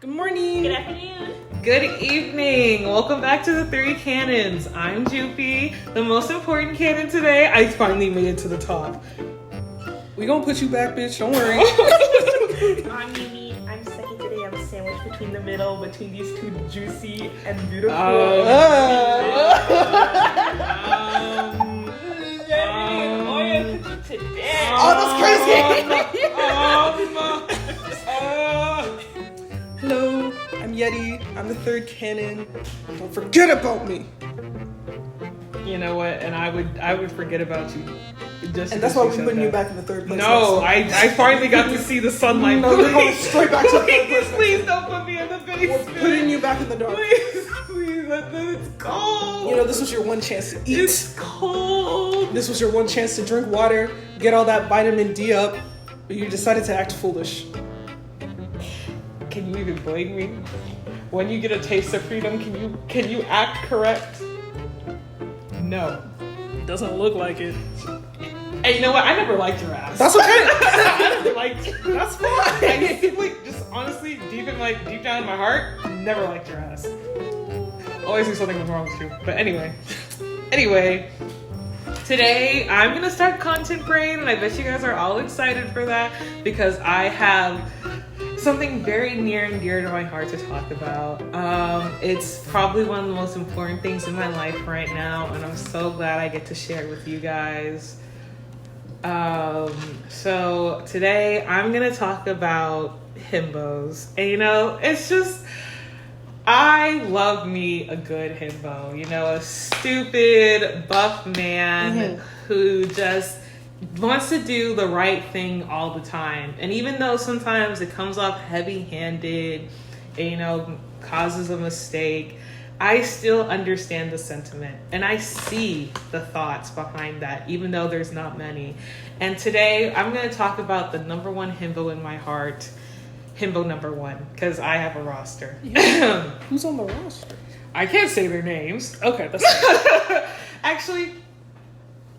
Good morning. Good afternoon. Good evening. Welcome back to the Three Canons. I'm Jupi, the most important canon today. I finally made it to the top. We gonna put you back, bitch. Don't worry. I'm Mimi. I'm second today. I'm sandwiched between the middle, between these two juicy and beautiful. That's crazy. Hello, I'm Yeti. I'm the third canon. Don't forget about me. You know what? And I would forget about you. Just And that's why we're putting you back in the third place. No, I finally got to see the sunlight. No, you're going straight back to the third place. Please don't put me in the basement. We're putting you back in the dark. Please, it's cold. You know, this was your one chance to eat. It's cold. This was your one chance to drink water, get all that vitamin D up, but you decided to act foolish. Can you even blame me? When you get a taste of freedom, can you act correct? No. Doesn't look like it. Hey, you know what? I never liked your ass. That's okay. I never liked you. That's fine. I simply, just honestly, deep down in my heart, never liked your ass. Always knew something was wrong with you. But anyway, today I'm gonna start Content Brain, and I bet you guys are all excited for that because I have something very near and dear to my heart to talk about. It's probably one of the most important things in my life right now, and I'm so glad I get to share it with you guys. So today I'm gonna talk about himbos, and you know, it's just, I love me a good himbo, you know, a stupid buff man who just wants to do the right thing all the time. And even though sometimes it comes off heavy-handed and, you know, causes a mistake, I still understand the sentiment and I see the thoughts behind that, even though there's not many. And today I'm going to talk about the number one himbo in my heart, himbo number one, because I have a roster. Who's on the roster? I can't say their names. Okay, that's Actually,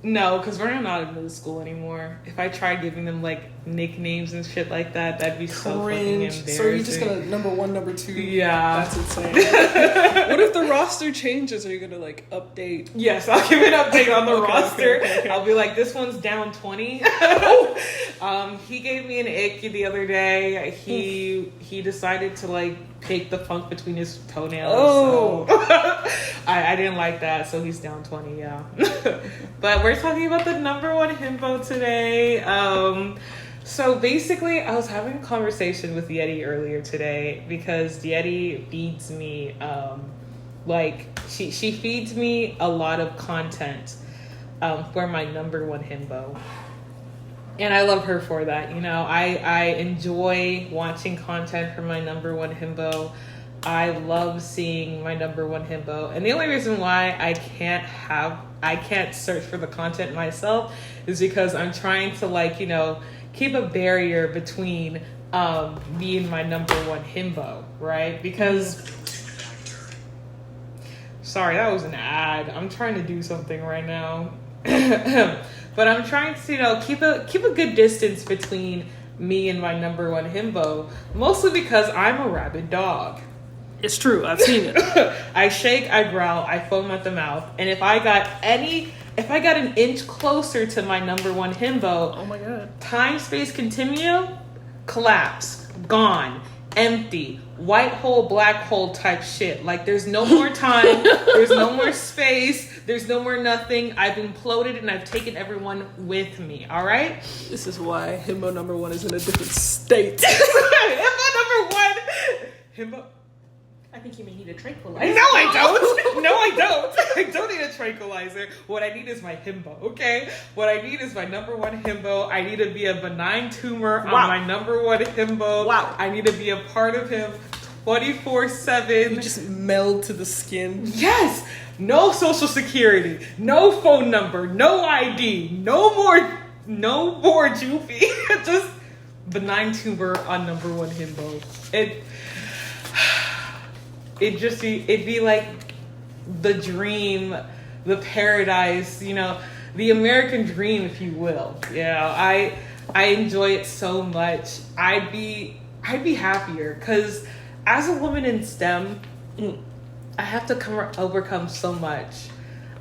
no, because we're not in middle school anymore. If I tried giving them like nicknames and shit like that, that'd be so fucking embarrassing. So you're just gonna number one, number two? Yeah. That's insane. What if the roster changes? Are you gonna like update? Yes, I'll give an update on the roster. Okay. I'll be like, this one's down 20. He gave me an ick the other day. He decided to like pick the funk between his toenails. Oh. So I didn't like that, so he's down 20, yeah. But we're talking about the number one himbo today. So basically, I was having a conversation with Yeti earlier today because Yeti feeds me, she feeds me a lot of content for my number one himbo. And I love her for that. You know, I enjoy watching content for my number one himbo. I love seeing my number one himbo. And the only reason why I can't search for the content myself is because I'm trying to, like, you know, keep a barrier between me and my number one himbo, right? Because, sorry, that was an ad. I'm trying to do something right now. But I'm trying to, you know, keep a good distance between me and my number one himbo, mostly because I'm a rabid dog. It's true. I've seen it. I shake, I growl, I foam at the mouth, and if I got an inch closer to my number one himbo, Oh my god. time space continuum, collapse, gone, empty, white hole, black hole type shit. Like, there's no more time, there's no more space, there's no more nothing. I've imploded and I've taken everyone with me, all right? This is why himbo number one is in a different state. Himbo number one. Himbo. I think you may need a tranquilizer. No, I don't. No, I don't. I don't need a tranquilizer. What I need is my himbo, okay? What I need is my number one himbo. I need to be a benign tumor on my number one himbo. Wow. I need to be a part of him 24/7. You just meld to the skin. Yes. No social security. No phone number. No ID. No more Jupi. Just benign tumor on number one himbo. It'd be like the dream, the paradise, you know, the American dream, if you will. Yeah, I enjoy it so much. I'd be happier because as a woman in STEM, I have to overcome so much.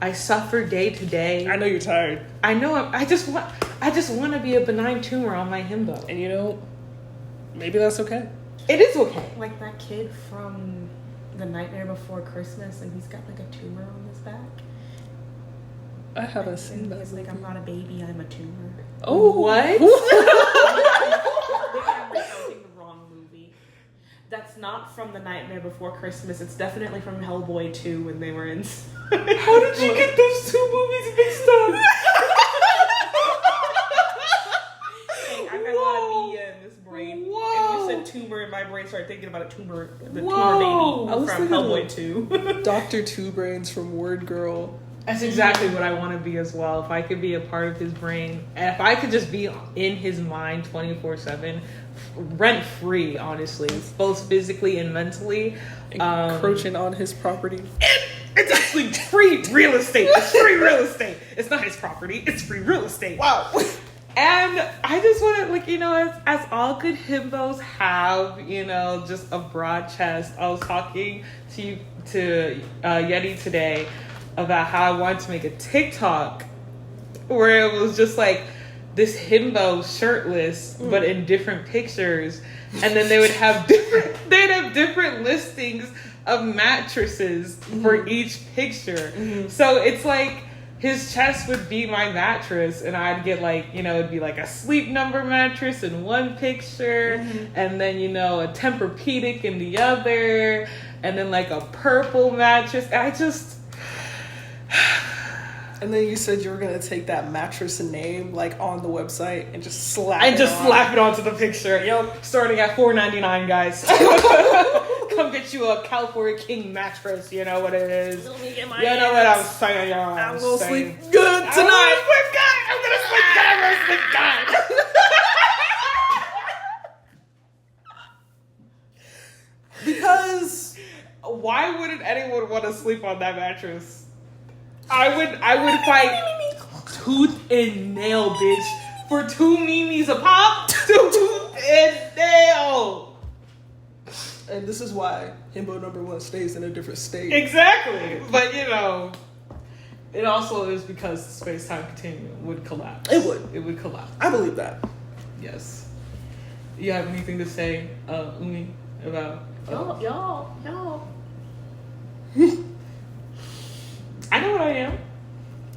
I suffer day to day. I know you're tired. I know. I just want to be a benign tumor on my himbo. And you know, maybe that's okay. It is okay. Like that kid from The Nightmare Before Christmas, and he's got like a tumor on his back. I haven't seen that. He's like, I'm not a baby, I'm a tumor. Oh, what? I'm recounting the wrong movie. That's not from The Nightmare Before Christmas. It's definitely from Hellboy 2 when they were in. How did you get those two movies mixed up? Hey, I got a lot of media in this brain. Whoa. And you said tumor, and my brain started thinking about a tumor, the Whoa. tumor I was baby from thinking Hellboy 2. Dr. Two Brains from Word Girl. That's exactly what I want to be as well. If I could be a part of his brain, and if I could just be in his mind 24/7, rent free, honestly, both physically and mentally. Encroaching on his property. It's actually free real estate. It's free real estate. It's not his property. It's free real estate. Wow. And I just want to, like, you know, as all good himbos have, you know, just a broad chest. I was talking to Yeti today about how I wanted to make a TikTok where it was just like this himbo shirtless, but in different pictures. And then they would have different listings of mattresses for each picture. So it's like his chest would be my mattress, and I'd get like, you know, it'd be like a Sleep Number mattress in one picture, and then, you know, a Tempur-Pedic in the other, and then like a purple mattress. And then you said you were gonna take that mattress name like on the website and just slap Slap it onto the picture. Yep, starting at $4.99, guys. Come get you a California King mattress. You know what it is. Let me get my You know what I'm saying. I'm gonna sleep good tonight. I'm gonna sleep good. I'm gonna sleep good. Because why wouldn't anyone want to sleep on that mattress? I would fight tooth and nail, bitch, for 2 mimis a pop. Tooth and nail. And this is why himbo number 1 stays in a different state. Exactly. But, you know, it also is because the space-time continuum would collapse. It would. It would collapse. I believe that. Yes. You have anything to say, Umi, about... Y'all. I know what I am.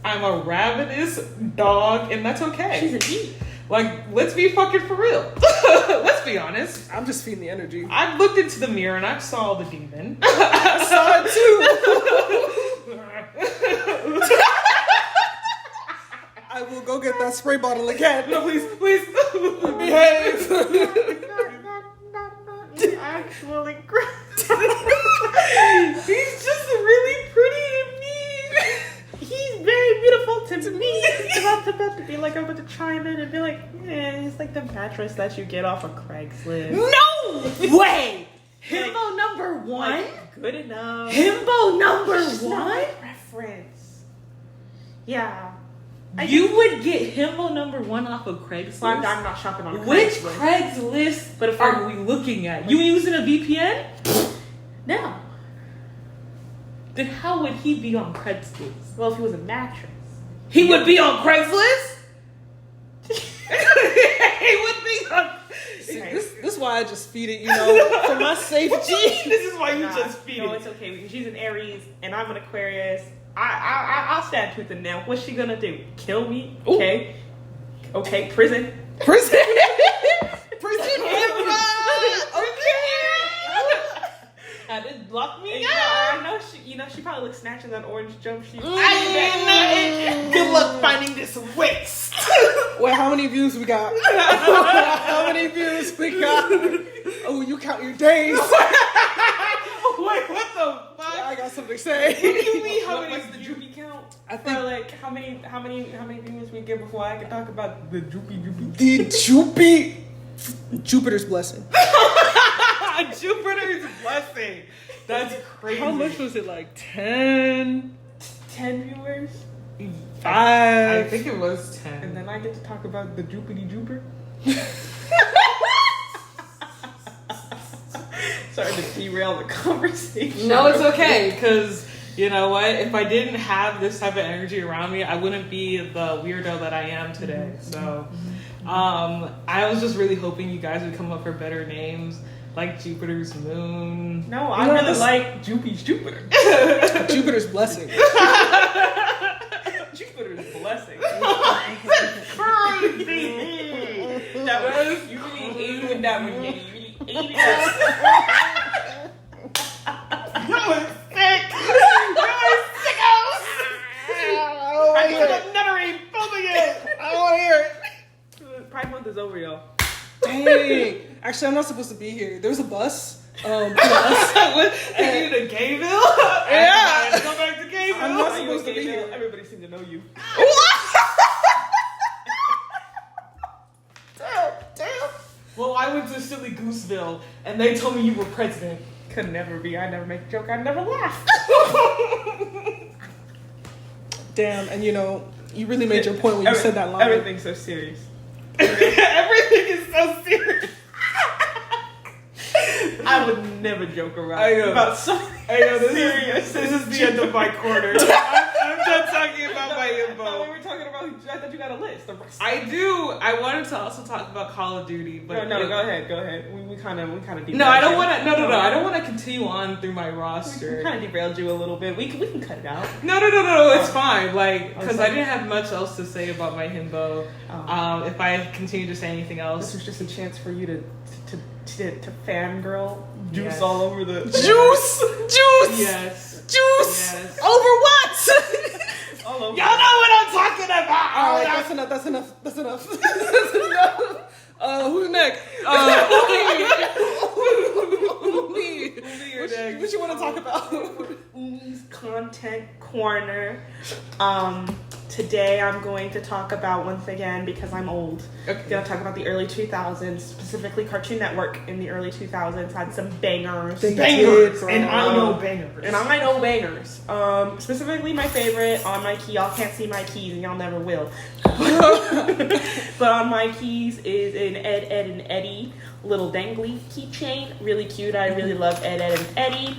I'm a ravenous dog, and that's okay. She's a G. Like, let's be fucking for real. Let's be honest. I'm just feeding the energy. I looked into the mirror and I saw the demon. I saw it too. I will go get that spray bottle again. No, please. Behave. Actually, great. He's just really pretty to me. He's very beautiful to me. I'm about to be like, I'm about to chime in and be like, yeah, he's like the mattress that you get off of Craigslist. No way. Himbo number 1? Like, good enough. Himbo number It's not 1? my preference. Yeah. You would get himbo number 1 off of Craigslist? Well, I'm not shopping on Which Craigslist. Craigslist But if are we looking at? You using a VPN? No. Then how would he be on Craigslist? Well, if he was a mattress. He would be on Craigslist? He would be on... See, this is why I just feed it, you know, for my safety. This is why you just feed No, it. it's okay because she's an Aries and I'm an Aquarius. I'll stand tooth and nail. What's she gonna do? Kill me? Ooh. Okay. Okay, prison. Prison. Prison. Had to block me Yeah, out. I know she probably looks snatching that orange jump sheet. Good luck finding this waste. Wait, how many views we got? How many views we got? Oh, you count your days. Wait, what the fuck? I got something to say. What do you mean? How many? What's the droopy count? I For think like how many views we get before I can talk about the droopy? the Jupiter's blessing. Jupiter's blessing. That's crazy. How much was it? Like 10? 10 viewers, 5? I think it was 10. and then I get to talk about the droopy Jupiter. Sorry to derail the conversation. No, it's okay, because you know what? If I didn't have this type of energy around me, I wouldn't be the weirdo that I am today. So, I was just really hoping you guys would come up with better names, like Jupiter's moon. No, I really like Jupiter. Jupiter's blessing. Jupiter's blessing. Crazy. That was, you really ate with that one, Yeti. You really ate it up. That was sick. That was sickos. I put a nuttery filming it. I don't want to hear it. Pride Month is over, y'all. Dang. Actually, I'm not supposed to be here. There was a bus. Taking you to Gayville? Yeah. Go back to Gayville. I'm not supposed to be here. Everybody seems to know you. Damn. Well, I went to Silly Gooseville, and they told me you were president. Could never be. I never make a joke. I never laugh. Damn. And you really made your point when you said that line. Everything's so serious. Everything is so serious. I would never joke around I know. about something serious. This is the end of my corner. I'm done talking about my I thought we info. were talking about. I thought you got a list. I do. I wanted to also talk about Call of Duty, but No, go ahead. We kind of No, I don't want to. No. I don't want to continue on through my We roster. kind of derailed you a little bit. We can cut it out. No. It's fine. Because I didn't have much else to say about my himbo. If I continue to say anything This else, was just a chance for you to fangirl juice Yes. all over the Juice. yes. Juice. Over what? all over. Y'all know what I'm talking about. All right, that's enough. That's enough. Who's next? Me. What you want to talk about? Ooze Content Corner. Today I'm going to talk about, once again, because I'm old, I'm going to talk about the early 2000s, specifically Cartoon Network in the early 2000s had some bangers. Bangers. And I know bangers. And I know bangers. Specifically my favorite on my key, y'all can't see my keys and y'all never will. But on my keys is an Ed, and Eddie little dangly keychain. Really cute. I really love Ed, and Eddie.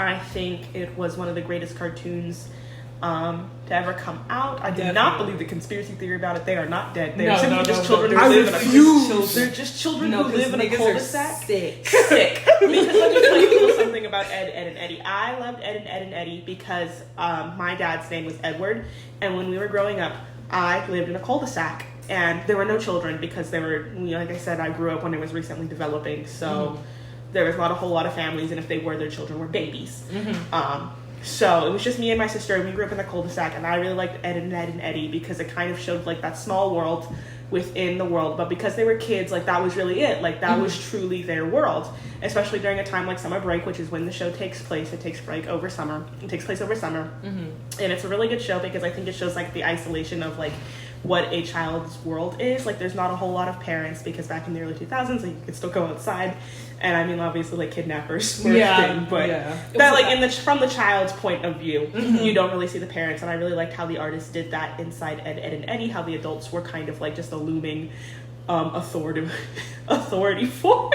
I think it was one of the greatest cartoons to ever come out. I did not believe the conspiracy theory about it. They are not dead. They are simply just children who live in a They're just children who live in a cul-de-sac. Sick. Because let me tell you a little something about Ed, and Eddie. I loved Ed, and Eddie because my dad's name was Edward, and when we were growing up, I lived in a cul-de-sac. And there were no children because they were, like I said, I grew up when it was recently developing. So there was not a whole lot of families, and if they were, their children were babies. So it was just me and my sister, and we grew up in the cul-de-sac, and I really liked Ed, and Eddie because it kind of showed like that small world within the world. But because they were kids, like that was really it. Like that was truly their world, especially during a time like summer break, which is when the show takes place. It takes place over summer, and it's a really good show because I think it shows like the isolation of like what a child's world is. Like there's not a whole lot of parents because back in the early 2000s, like, you could still go outside. And I mean, obviously, like kidnappers were a thing, but that like from the child's point of view, you don't really see the parents. And I really liked how the artist did that inside Ed, and Eddie. How the adults were kind of like just a looming authority force,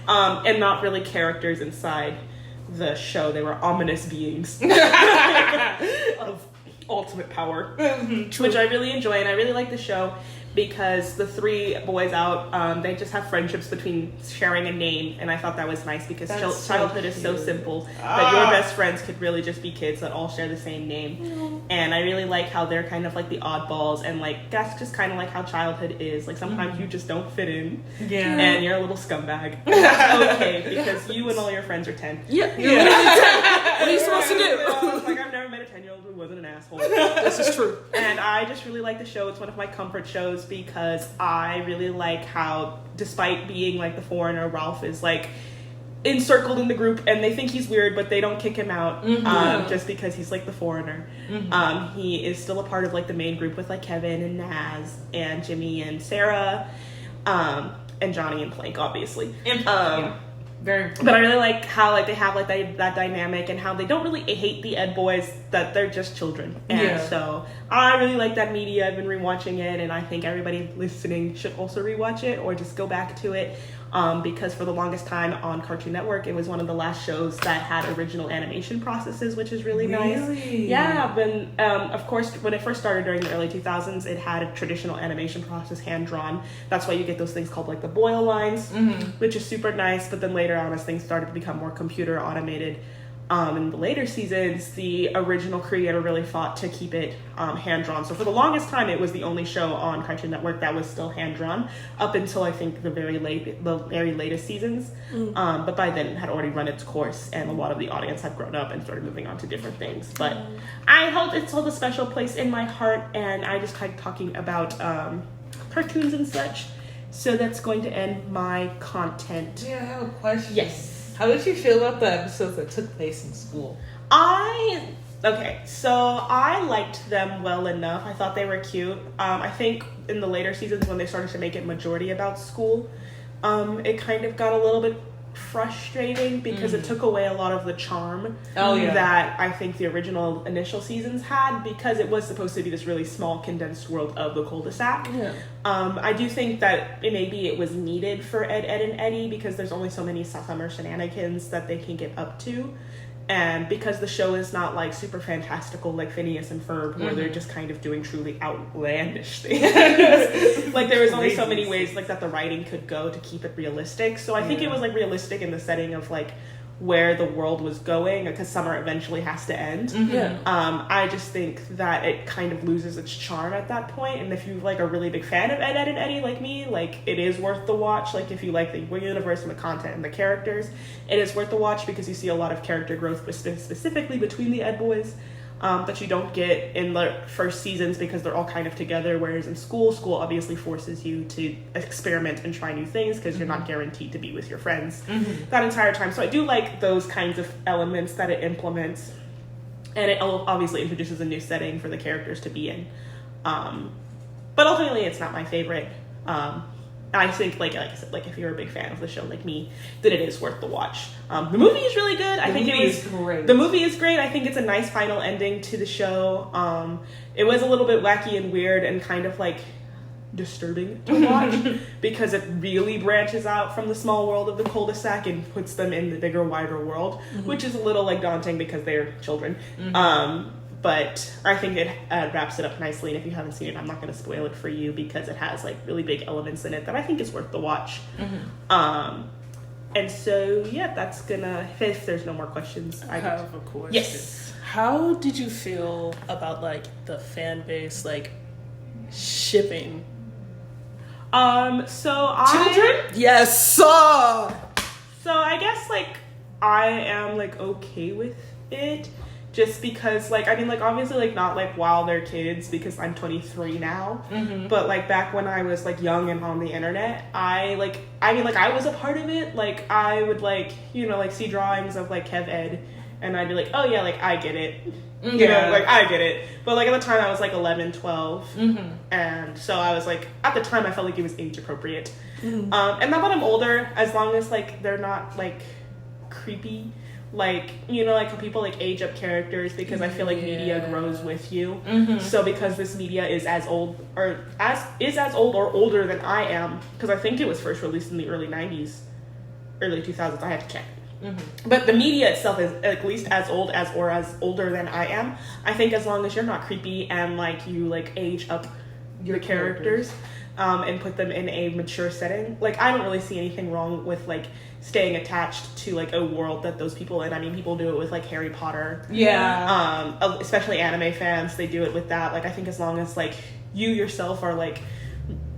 and not really characters inside the show. They were ominous beings of ultimate power, which I really enjoy, and I really like the show because the three boys out, they just have friendships between sharing a name, and I thought that was nice because childhood is so simple that your best friends could really just be kids that all share the same name. And I really like how they're kind of like the oddballs, and like that's just kind of like how childhood is. Like sometimes you just don't fit in, and you're a little scumbag. And that's okay because you and all your friends are 10. You're literally 10. What are you supposed to do? Like I've never met a 10-year-old who wasn't an asshole. This is true. And I just really like the show. It's one of my comfort shows because I really like how, despite being like the foreigner, Ralph is like encircled in the group, and they think he's weird, but they don't kick him out just because he's like the foreigner. He is still a part of like the main group with like Kevin and Naz and Jimmy and Sarah, and Johnny and Plank, obviously. Very. But I really like how like they have like that dynamic, and how they don't really hate the Ed boys, that they're just children. And so I really like that media. I've been rewatching it, and I think everybody listening should also rewatch it or just go back to it. because for the longest time on Cartoon Network, it was one of the last shows that had original animation processes, which is really nice. Yeah, but of course, when it first started during the early 2000s, it had a traditional animation process, hand-drawn. That's why you get those things called like the boil lines, which is super nice. But then later on, as things started to become more computer automated, in the later seasons, the original creator really fought to keep it hand-drawn. So for the longest time, it was the only show on Cartoon Network that was still hand-drawn, up until I think the very latest seasons. But by then, it had already run its course, and a lot of the audience had grown up and started moving on to different things. But I hold it held a special place in my heart, and I just like talking about cartoons and such. So that's going to end my content. Yeah, I have a question. Yes. How did you feel about the episodes that took place in school? Okay, so I liked them well enough. I thought they were cute. I think in the later seasons when they started to make it majority about school, it kind of got a little bit frustrating because it took away a lot of the charm that I think the original initial seasons had, because it was supposed to be this really small condensed world of the cul-de-sac. I do think that maybe it was needed for Ed, and Eddie, because there's only so many summer shenanigans that they can get up to. And because the show is not like super fantastical like Phineas and Ferb, where they're just kind of doing truly outlandish things. Like there was only so many ways like that the writing could go to keep it realistic. So I think it was like realistic in the setting of like where the world was going, because summer eventually has to end. I just think that it kind of loses its charm at that point. And if you like a really big fan of Ed, and Eddie like me, like it is worth the watch. Like if you like the universe and the content and the characters, it is worth the watch, because you see a lot of character growth specifically between the Ed boys that you don't get in the first seasons, because they're all kind of together, whereas in school obviously forces you to experiment and try new things, because you're not guaranteed to be with your friends that entire time. So I do like those kinds of elements that it implements, and it obviously introduces a new setting for the characters to be in, but ultimately it's not my favorite. I think, like I said, like if you're a big fan of the show like me, then it is worth the watch. The movie is really good. I think it was great. The movie is great. I think it's a nice final ending to the show. It was a little bit wacky and weird and kind of like disturbing to watch because it really branches out from the small world of the cul-de-sac and puts them in the bigger, wider world, which is a little like daunting because they're children. But I think it wraps it up nicely, and if you haven't seen it, I'm not going to spoil it for you, because it has like really big elements in it that I think is worth the watch. And so yeah, that's gonna, if there's no more questions, I have a question. Yes. How did you feel about like the fan base like shipping children? Yes. So I guess like I am like okay with it, just because like, I mean, like obviously like not like while they're kids, because I'm 23 now, but like back when I was like young and on the internet, I was a part of it. Like I would like, you know, like see drawings of like Kev Ed, and I'd be like, oh yeah, like I get it. You know, like I get it. But like at the time I was like 11, 12. And so I was like, at the time I felt like it was age appropriate. And now that I'm older, as long as like they're not like creepy, like, you know, like how people like age up characters, because I feel like media grows with you. So because this media is as old or older than I am, because I think it was first released in the early 90s, early 2000s, I had to check. But the media itself is at least as old as or as older than I am. I think as long as you're not creepy and like you like age up your characters and put them in a mature setting, like I don't really see anything wrong with like staying attached to like a world that those people in. I mean, people do it with like Harry Potter. Especially anime fans, they do it with that. Like I think as long as like you yourself are like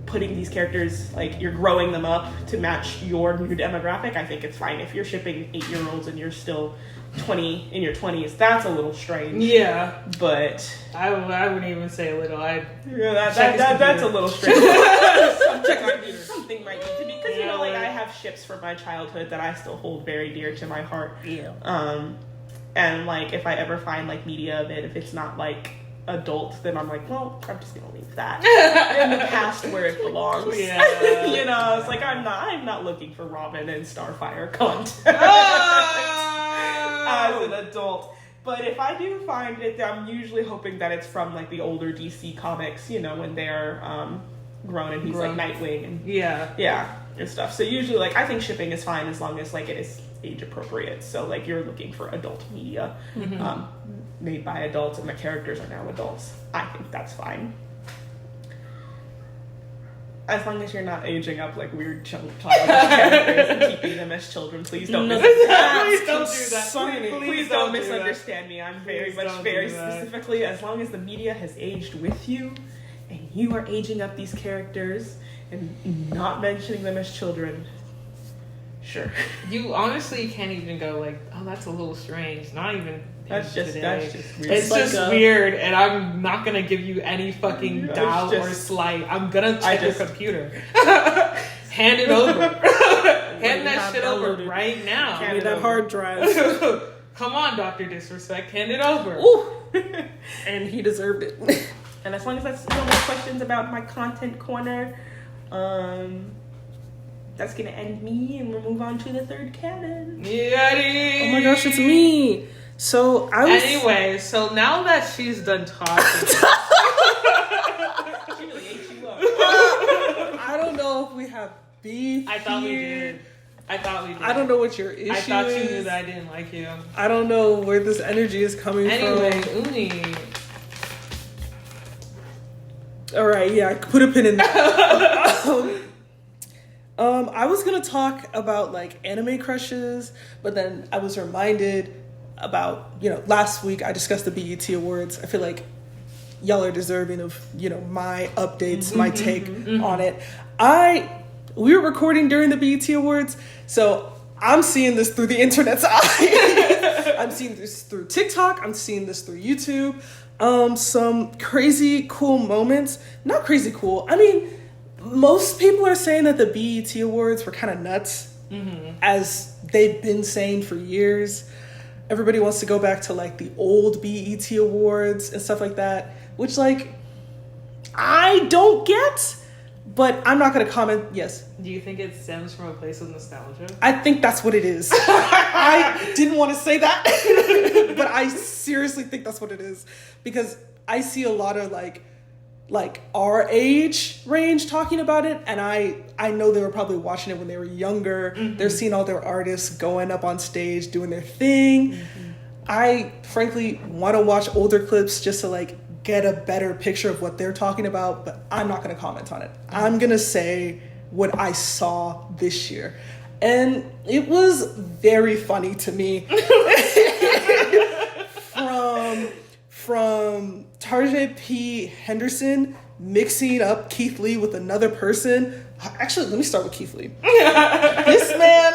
putting these characters, like you're growing them up to match your new demographic, I think it's fine. If you're shipping 8-year-olds and you're still 20 in your 20s, that's a little strange. But I wouldn't even say a little. That's a little strange. Something might need to be, because you know, like I have ships from my childhood that I still hold very dear to my heart. And like if I ever find like media of it, if it's not like adult, then I'm like, well, I'm just gonna leave that in the past where it belongs. You know, it's like I'm not looking for Robin and Starfire content as an adult. But if I do find it, I'm usually hoping that it's from like the older DC comics, you know, when they're grown and he's like Nightwing and and stuff. So usually, like, I think shipping is fine as long as like it is age appropriate. So like you're looking for adult media made by adults and the characters are now adults. I think that's fine. As long as you're not aging up like weird child characters and keeping them as children, please don't Please don't do that. Please don't misunderstand me. I'm very specifically, as long as the media has aged with you and you are aging up these characters and not mentioning them as children, sure. You honestly can't even go like, oh, that's a little strange. Not even. That's just weird. It's like just weird, and I'm not gonna give you any fucking doubt or slight. I'm gonna check your computer. Hand it over. Hand that shit over right now. Hand me that hard drive. Come on, Dr. Disrespect. Hand it over. Ooh. And he deserved it. And as long as that's no more questions about my content corner, that's gonna end me, and we'll move on to the third canon. Yeti. Oh my gosh, it's me. So I was. Anyway, so now that she's done talking, She really ate you up. I don't know if we have beef. I thought here. we did. I don't know what your issue is. I thought you knew that I didn't like you. I don't know where this energy is coming Anyway, from. Uni. All right, yeah, I put a pin in that. I was gonna talk about like anime crushes, but then I was reminded about, last week I discussed the BET Awards. I feel like y'all are deserving of, my updates, my take on it. We were recording during the BET Awards, so I'm seeing this through the internet's eye. I'm seeing this through TikTok. I'm seeing this through YouTube. Some crazy cool moments. Not crazy cool. I mean, most people are saying that the BET Awards were kind of nuts, as they've been saying for years. Everybody wants to go back to like the old BET Awards and stuff like that, which like I don't get, but I'm not going to comment. Yes. Do you think it stems from a place of nostalgia? I think that's what it is. I didn't want to say that, but I seriously think that's what it is, because I see a lot of like our age range talking about it, and I know they were probably watching it when they were younger. They're seeing all their artists going up on stage doing their thing. I frankly want to watch older clips just to like get a better picture of what they're talking about, but I'm not going to comment on it. I'm going to say what I saw this year, and it was very funny to me. From Tarjay P. Henderson mixing up Keith Lee with another person. Actually, let me start with Keith Lee. This man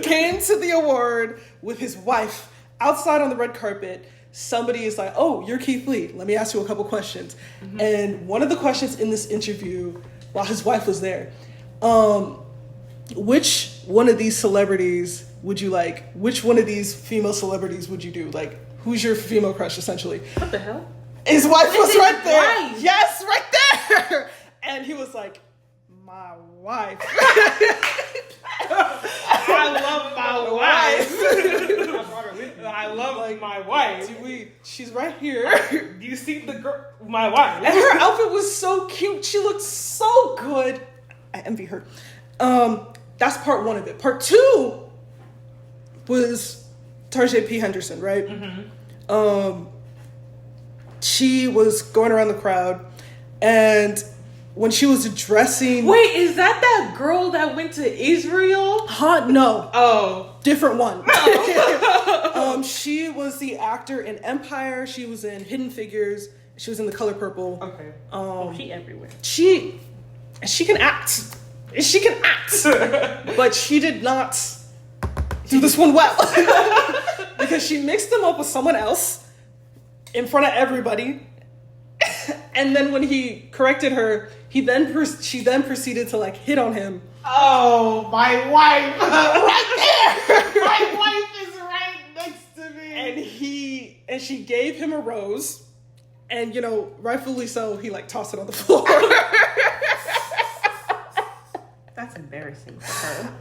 came to the award with his wife outside on the red carpet. Somebody is like, oh, you're Keith Lee. Let me ask you a couple questions. And one of the questions in this interview, while his wife was there, which one of these celebrities would you like? Which one of these female celebrities would you do? Like, who's your female crush, essentially? What the hell? His wife was right there. Wife. Yes, right there. And he was like, my wife. I love my wife. I brought her with me. I love my wife. She's right here. You see the girl, my wife. And her outfit was so cute. She looked so good. I envy her. That's part one of it. Part two was Tarjay P. Henderson, right? She was going around the crowd, and when she was addressing... Wait, is that girl that went to Israel? No. Oh. Different one. She was the actor in Empire. She was in Hidden Figures. She was in The Color Purple. Okay. She everywhere. She can act. She can act. But she did not do this one well. Because she mixed him up with someone else in front of everybody. And then when he corrected her, she then proceeded to like hit on him. Oh, my wife. Right there. My wife is right next to me. And she gave him a rose. And, rightfully so, he like tossed it on the floor. That's embarrassing for her.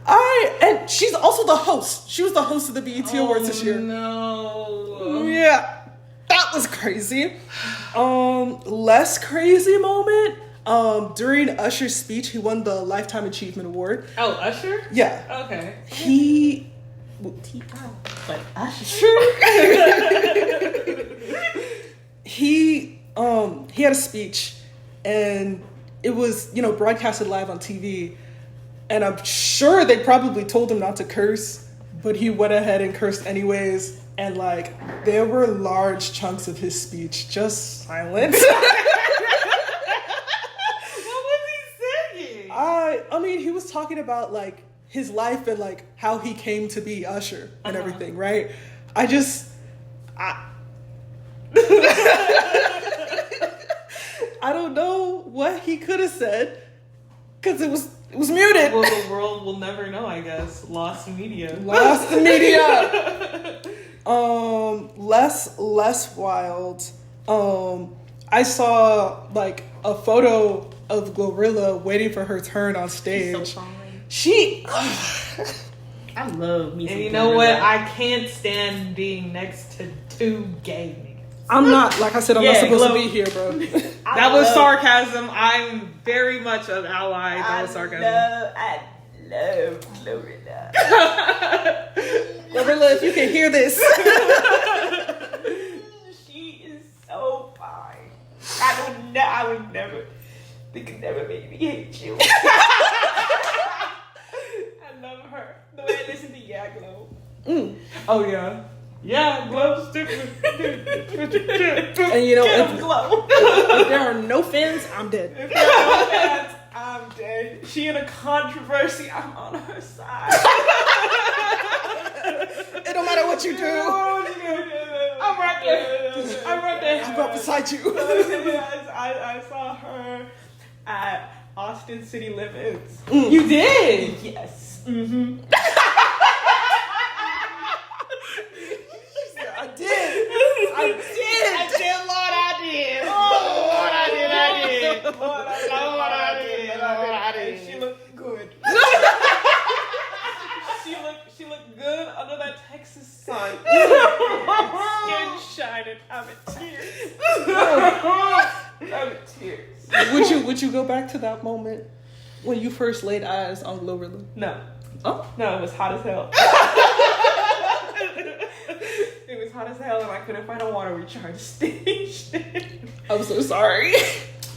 And she's also the host. She was the host of the BET Awards this year. No. Yeah. That was crazy. Less crazy moment. During Usher's speech, he won the Lifetime Achievement Award. Oh, Usher? Yeah. Okay. He... But Usher. He had a speech, and it was, broadcasted live on TV, and I'm sure they probably told him not to curse, but he went ahead and cursed anyways, and like there were large chunks of his speech just silent. What was he saying? I mean, he was talking about like his life and like how he came to be Usher and everything, right? I don't know what he could have said because it was muted. Well, the world will never know, I guess. Lost media. Lost the media. Less wild. I saw like a photo of Glorilla waiting for her turn on stage. She's so fine. She. I love me. And you know what? I can't stand being next to two gay niggas. I'm not, like I said, I'm not supposed to be here, bro. That was sarcasm. I'm very much an ally. That was sarcasm. I love Glorilla. Glorilla, if you can hear this. She is so fine. I would never. They could never make me hate you. I love her. The way I listen to Glow. Oh, yeah. Yeah, Glow's different. And you know, Glow. if there are no fans, I'm dead. If there are no fans, I'm dead. She in a controversy, I'm on her side. It don't matter what you do. I'm right there. I'm right there. I'm right beside you. I saw her at Austin City Limits. You did? Yes. Mm-hmm. I did. Lord, I did. Lord, I did. She looked good. She looked good under that Texas sun. Skin shining. I'm in tears. Would you go back to that moment when you first laid eyes on Glorilla? No. Oh. No, it was hot as hell. It was hot as hell and I couldn't find a water recharge station. I'm so sorry.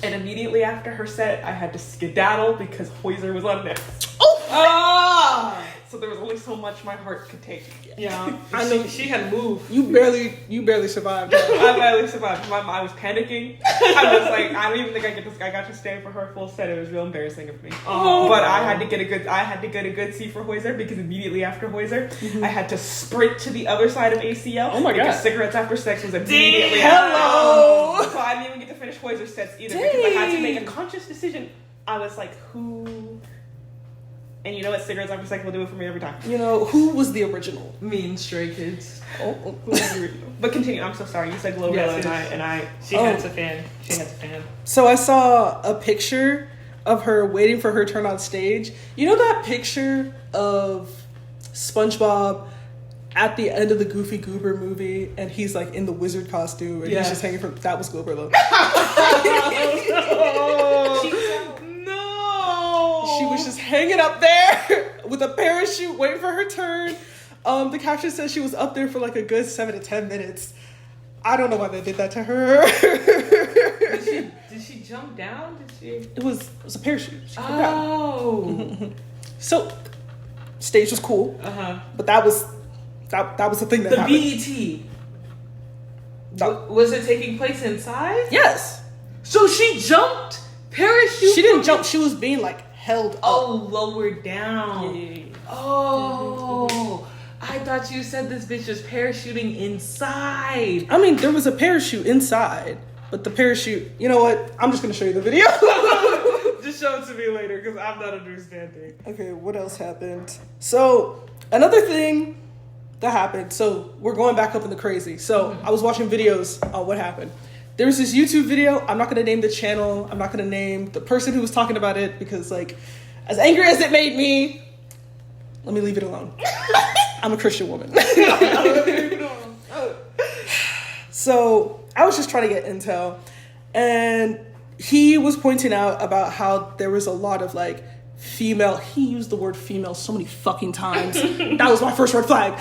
And immediately after her set, I had to skedaddle because Hoiser was on next. Ah! So there was only so much my heart could take. Yeah. I know. She had moved. You barely survived. I barely survived. I was panicking. I was like, I don't even think I got to stay for her full set. It was real embarrassing of me. Oh. But I had to get a good seat for Hoiser because immediately after Hoiser, I had to sprint to the other side of ACL. Oh my God. Because Cigarettes After Sex was immediately Hello. So I didn't even get to finish Hoiser sets either because I had to make a conscious decision. I was like, who? And you know what? Cigarettes After Sex will do it for me every time. You know, who was the original? Mean Stray Kids. Oh. Who was the original? But continue. I'm so sorry. You said Glorilla Yes, and I. She has a fan. She has a fan. So I saw a picture of her waiting for her turn on stage. You know that picture of SpongeBob at the end of the Goofy Goober movie, and he's like in the wizard costume, and he's just hanging from. That was Glorilla. She was just hanging up there with a parachute, waiting for her turn. The caption says she was up there for like a good 7 to 10 minutes. I don't know why they did that to her. Did she jump down? It was a parachute. She jumped down. Oh. So, stage was cool, but that was the thing that The happened. BET. Was it taking place inside? Yes. So she jumped, parachute. She didn't jump. She was being like held up. Oh, lower down. Yeah. Oh, I thought you said this bitch was parachuting inside. I mean, there was a parachute inside, but the parachute. You know what? I'm just gonna show you the video. Just show it to me later because I'm not understanding. Okay, what else happened? So another thing that happened. So we're going back up in the crazy. So I was watching videos on what happened. There was this YouTube video. I'm not going to name the channel. I'm not going to name the person who was talking about it because, like, as angry as it made me, let me leave it alone. I'm a Christian woman. So I was just trying to get intel. And he was pointing out about how there was a lot of like female, he used the word female so many fucking times. That was my first red flag.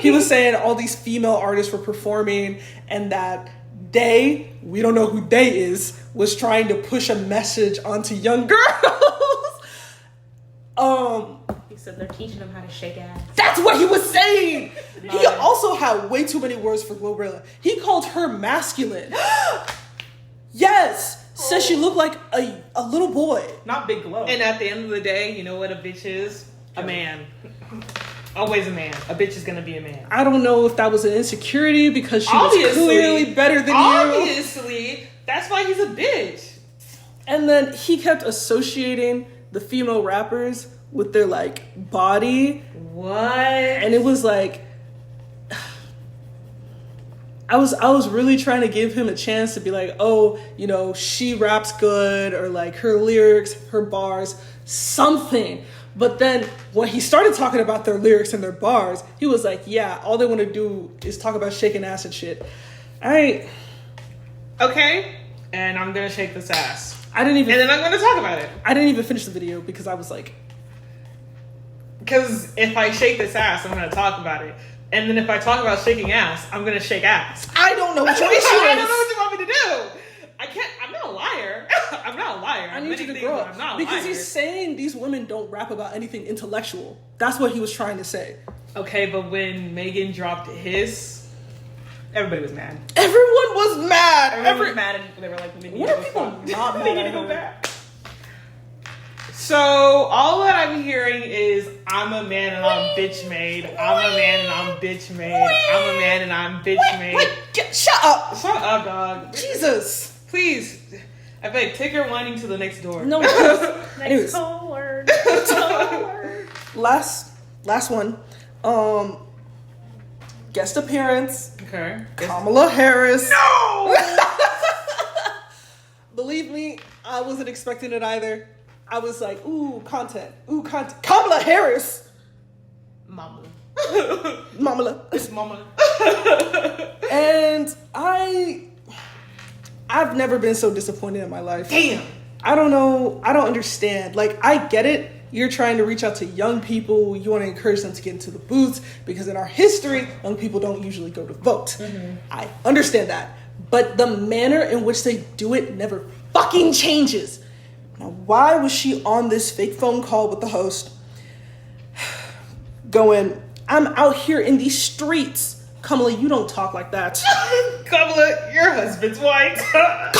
He was saying all these female artists were performing and that we don't know who they is, was trying to push a message onto young girls. He said they're teaching them how to shake ass. That's what he was saying. He also had way too many words for Glorilla. He called her masculine. Yes. Says she looked like a little boy. Not Big Glow. And at the end of the day, you know what a bitch is? A man. Always a man. A bitch is gonna be a man. I don't know if that was an insecurity because she was clearly better than you. Obviously. That's why he's a bitch. And then he kept associating the female rappers with their like body. What? And it was like I was really trying to give him a chance to be like, oh, you know, she raps good, or like her lyrics, her bars, something. But then when he started talking about their lyrics and their bars, he was like, yeah, all they want to do is talk about shaking ass and shit. Okay, and I'm gonna shake this ass. And then I'm gonna talk about it. I didn't even finish the video because I was like, because if I shake this ass, I'm gonna talk about it. And then if I talk about shaking ass, I'm gonna shake ass. I don't know what your issue is. I don't know what you want me to do. I'm not a liar. I'm not a liar. I need you to grow up. Because he's saying these women don't rap about anything intellectual. That's what he was trying to say. Okay, but when Megan dropped his, everybody was mad. Everyone was mad. Everyone was mad, and they were like, "What are people not mad?" They need to go back. So all that I'm hearing is I'm a man and I'm bitch made. I'm a man and I'm bitch made. I'm a man and I'm bitch made. Shut up. Shut up, dog. Jesus. Please. I beg, take her whining to the next door. No. Next word. Last one. Guest appearance. Okay. Kamala Harris. No! Believe me, I wasn't expecting it either. I was like, ooh, content. Kamala Harris. Mama. It's Mama. And I've never been so disappointed in my life. Damn. I don't know. I don't understand. Like, I get it. You're trying to reach out to young people. You want to encourage them to get into the booths because in our history, young people don't usually go to vote. Mm-hmm. I understand that. But the manner in which they do it never fucking changes. Now, why was she on this fake phone call with the host going, I'm out here in these streets. Kamala, you don't talk like that. Kamala, your husband's white. Kamala!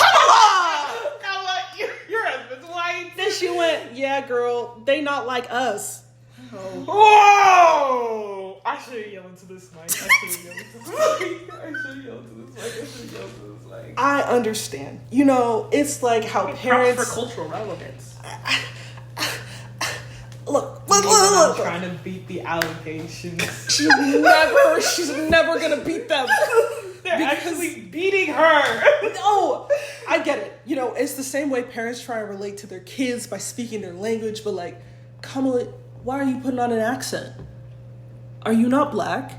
Kamala, your husband's white. Then she went, yeah, girl, they not like us. Whoa! I should have yelled into this mic. I understand. You know, it's like how parents... for cultural relevance. Look. I'm trying to beat the allegations. She's never gonna beat them. They're actually beating her. No, I get it. You know, it's the same way parents try to relate to their kids by speaking their language, but like, Kamala, why are you putting on an accent? Are you not black?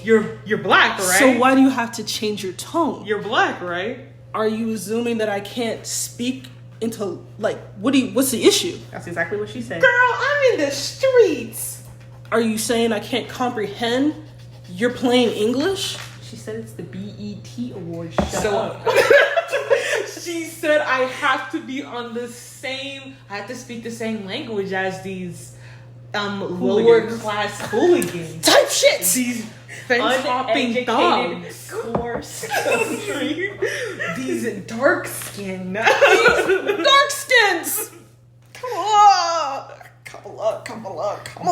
You're black, right? So why do you have to change your tone? You're black, right? Are you assuming that I can't speak into, like, what's the issue? That's exactly what she said. Girl, I'm in the streets. Are you saying I can't comprehend? You're playing English? She said it's the BET Awards. Shut up. She said I have to be on the same, I have to speak the same language as these lower class hooligans. Type shit! These fence-hopping dogs. Coarse. These dark skin. Dark skins! Come on.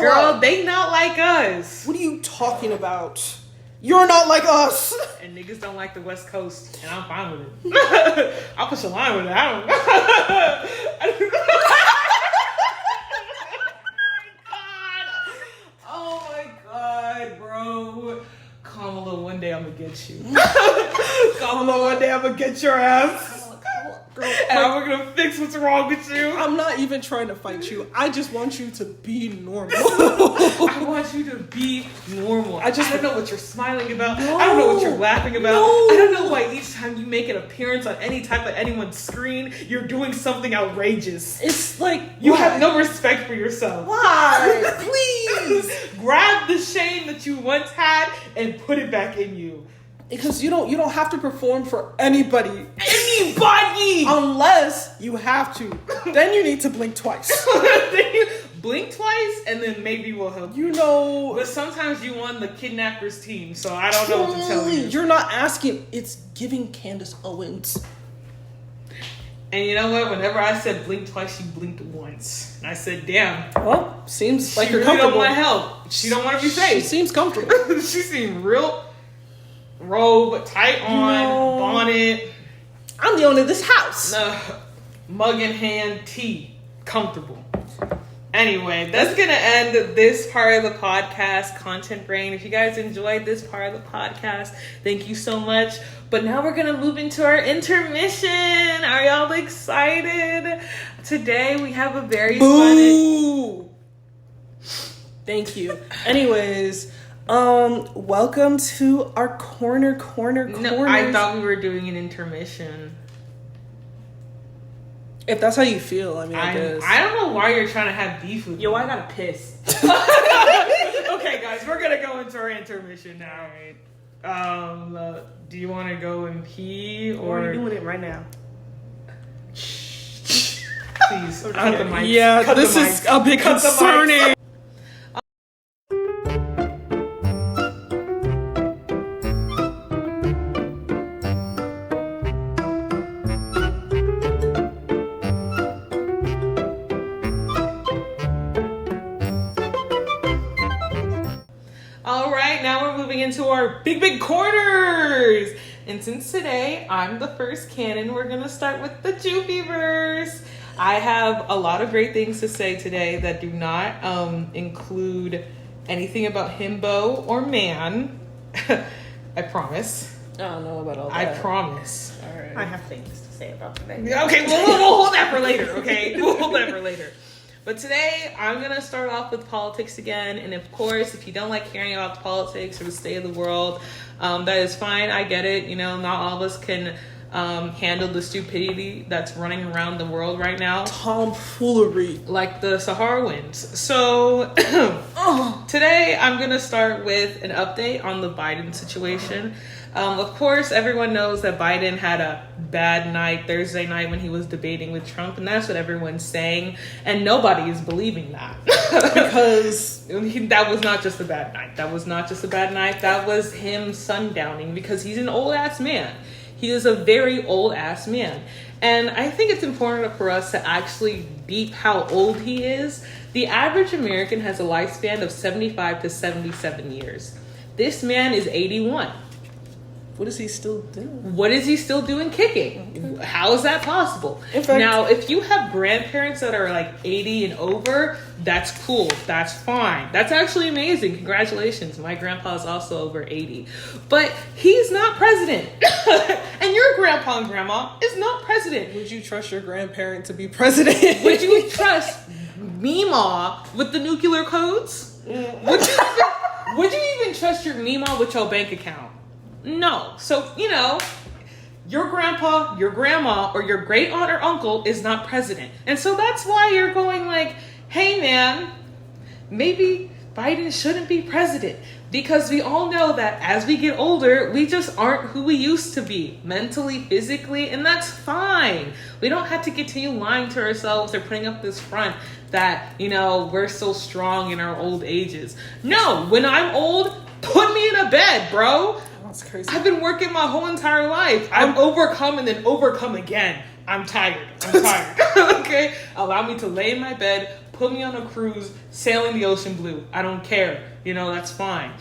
Girl, they not like us. What are you talking about? You're not like us! And niggas don't like the West Coast, and I'm fine with it. I'll push a line with it. I don't Oh my god, bro. Kamala, one day I'm gonna get you. Kamala, one day I'm gonna get your ass. Girl, and I'm gonna fix what's wrong with you. I'm not even trying to fight you. I just want you to be normal. I want you to be normal. I don't know what you're smiling about. No. I don't know what you're laughing about. No. I don't know why each time you make an appearance on any type of anyone's screen, you're doing something outrageous. It's like, You why? have no respect for yourself. Why? Please. Grab the shame that you once had and put it back in you. Because you don't have to perform for anybody. Anybody! Unless you have to. Then you need to blink twice. Blink twice and then maybe we'll help you. You know. But sometimes you on the kidnapper's team, so I don't know what to tell you. You're not asking. It's giving Candace Owens. And you know what? Whenever I said blink twice, she blinked once. And I said, damn. Well, seems like She you're really don't comfortable. want help. She don't want to be She safe. seems comfortable. She seemed real robe, tight on, No. bonnet, I'm the owner of this house. mug in hand, tea, comfortable. Anyway, that's gonna end this part of the podcast, Content Brain. If you guys enjoyed this part of the podcast, thank you so much. But now we're gonna move into our intermission. Are y'all excited? Today we have a very fun. Boo! Thank you. Anyways, welcome to our corner. No, I thought we were doing an intermission. If that's how you feel, I mean, I guess. I don't know why you're trying to have beef with me. Yo, I gotta piss. Okay, guys, we're gonna go into our intermission now. Do you want to go and pee Or or are you doing it right now? please cut the mic? Yeah, Cut this the is mic. a bit Cut the mic. concerning. All right, now we're moving into our big corners. And since today I'm the first canon, we're gonna start with the Jupiverse. I have a lot of great things to say today that do not include anything about himbo or man. I promise. I don't know about all I that. promise. All right. I have things to say about today. Okay, we'll hold that for later, okay? We'll hold that for later. But today, I'm going to start off with politics again. And of course, if you don't like hearing about politics or the state of the world, that is fine. I get it. You know, not all of us can handle the stupidity that's running around the world right now. Tomfoolery. Like the Saharwins. So, today, I'm going to start with an update on the Biden situation. Of course, everyone knows that Biden had a bad night Thursday night when he was debating with Trump, and that's what everyone's saying, and nobody is believing that. Because that was not just a bad night. That was not just a bad night. That was him sundowning because he's an old-ass man. He is a very old-ass man. And I think it's important for us to actually deep how old he is. The average American has a lifespan of 75 to 77 years. This man is 81. what is he still doing? What is he still doing kicking? How is that possible? In fact- Now, if you have grandparents that are like 80 and over, that's cool. That's fine. That's actually amazing. Congratulations. My grandpa is also over 80. But he's not president. And your grandpa and grandma is not president. Would you trust your grandparent to be president? Would you trust Meemaw with the nuclear codes? Would you even trust your Meemaw with your bank account? No. So, you know, your grandpa, your grandma, or your great aunt or uncle is not president. And so that's why you're going like, hey man, maybe Biden shouldn't be president. Because we all know that as we get older, we just aren't who we used to be, mentally, physically, and that's fine. We don't have to continue lying to ourselves or putting up this front that, you know, we're so strong in our old ages. No, when I'm old, put me in a bed, bro. That's crazy. I've been working my whole entire life. I've overcome and then overcome again. I'm tired. Okay? Allow me to lay in my bed, put me on a cruise, sailing the ocean blue. I don't care. You know, that's fine.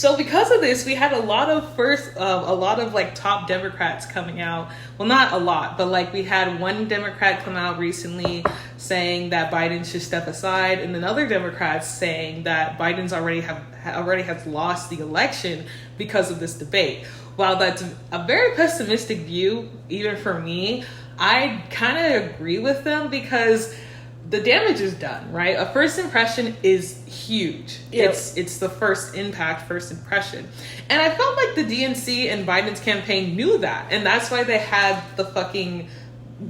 So because of this, we had a lot of like top Democrats coming out. Well, not a lot, but like we had one Democrat come out recently saying that Biden should step aside, and then other Democrats saying that Biden's already has lost the election because of this debate. While that's a very pessimistic view, even for me, I kind of agree with them because the damage is done, right? A first impression is huge. Yep. It's the first impact, first impression. And I felt like the DNC and Biden's campaign knew that. And that's why they had the fucking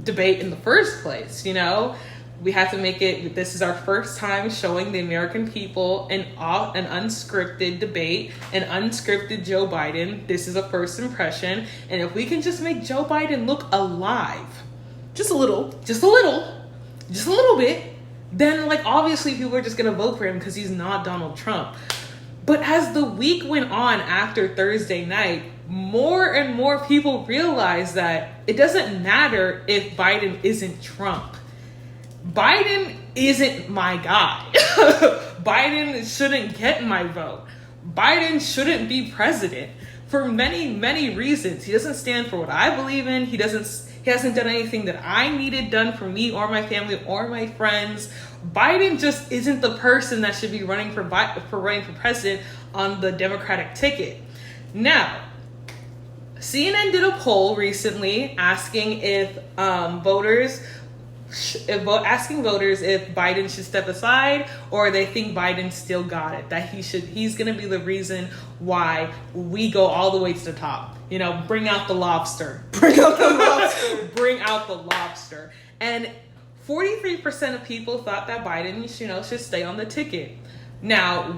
debate in the first place, you know? We have to make it, this is our first time showing the American people an unscripted debate, an unscripted Joe Biden. This is a first impression. And if we can just make Joe Biden look alive, just a little bit, then like obviously people are just gonna vote for him because he's not Donald Trump. But as the week went on after Thursday night, more and more people realized that it doesn't matter if Biden isn't Trump. Biden isn't my guy. Biden shouldn't get my vote. Biden shouldn't be president for many, many reasons. He doesn't stand for what I believe in. He hasn't done anything that I needed done for me or my family or my friends. Biden just isn't the person that should be running for president on the Democratic ticket. Now, CNN did a poll recently asking voters if Biden should step aside or they think Biden still got it, that he's going to be the reason why we go all the way to the top. You know, bring out the lobster. Bring out the lobster. And 43% of people thought that Biden, should stay on the ticket. Now,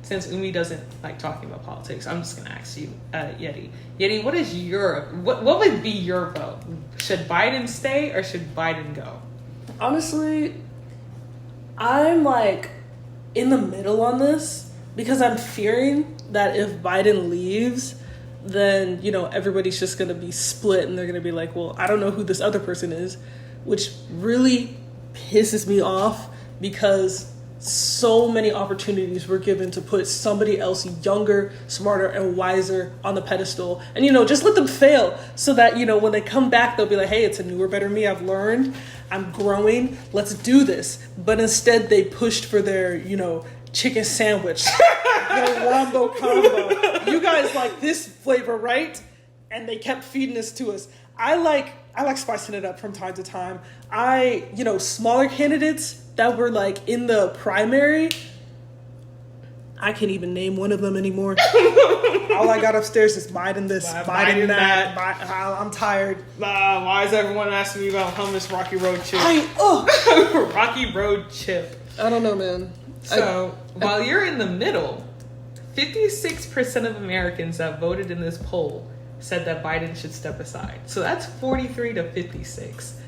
since Umi doesn't like talking about politics, I'm just going to ask you, Yeti. Yeti, what would be your vote? Should Biden stay or should Biden go? Honestly, I'm like in the middle on this because I'm fearing that if Biden leaves, then, everybody's just going to be split and they're going to be like, well, I don't know who this other person is, which really pisses me off because so many opportunities were given to put somebody else younger, smarter, and wiser on the pedestal. And, just let them fail so that, when they come back, they'll be like, hey, it's a newer, better me. I've learned. I'm growing. Let's do this. But instead, they pushed for their, chicken sandwich, their wombo combo. You guys like this flavor, right? And they kept feeding this to us. I like spicing it up from time to time. Smaller candidates that were like in the primary, I can't even name one of them anymore. All I got upstairs is Biden this, Biden that. I'm tired. Why is everyone asking me about hummus Rocky Road chip? Rocky Road chip. I don't know, man. So while you're in the middle, 56% of Americans that voted in this poll said that Biden should step aside. So that's 43 to 56.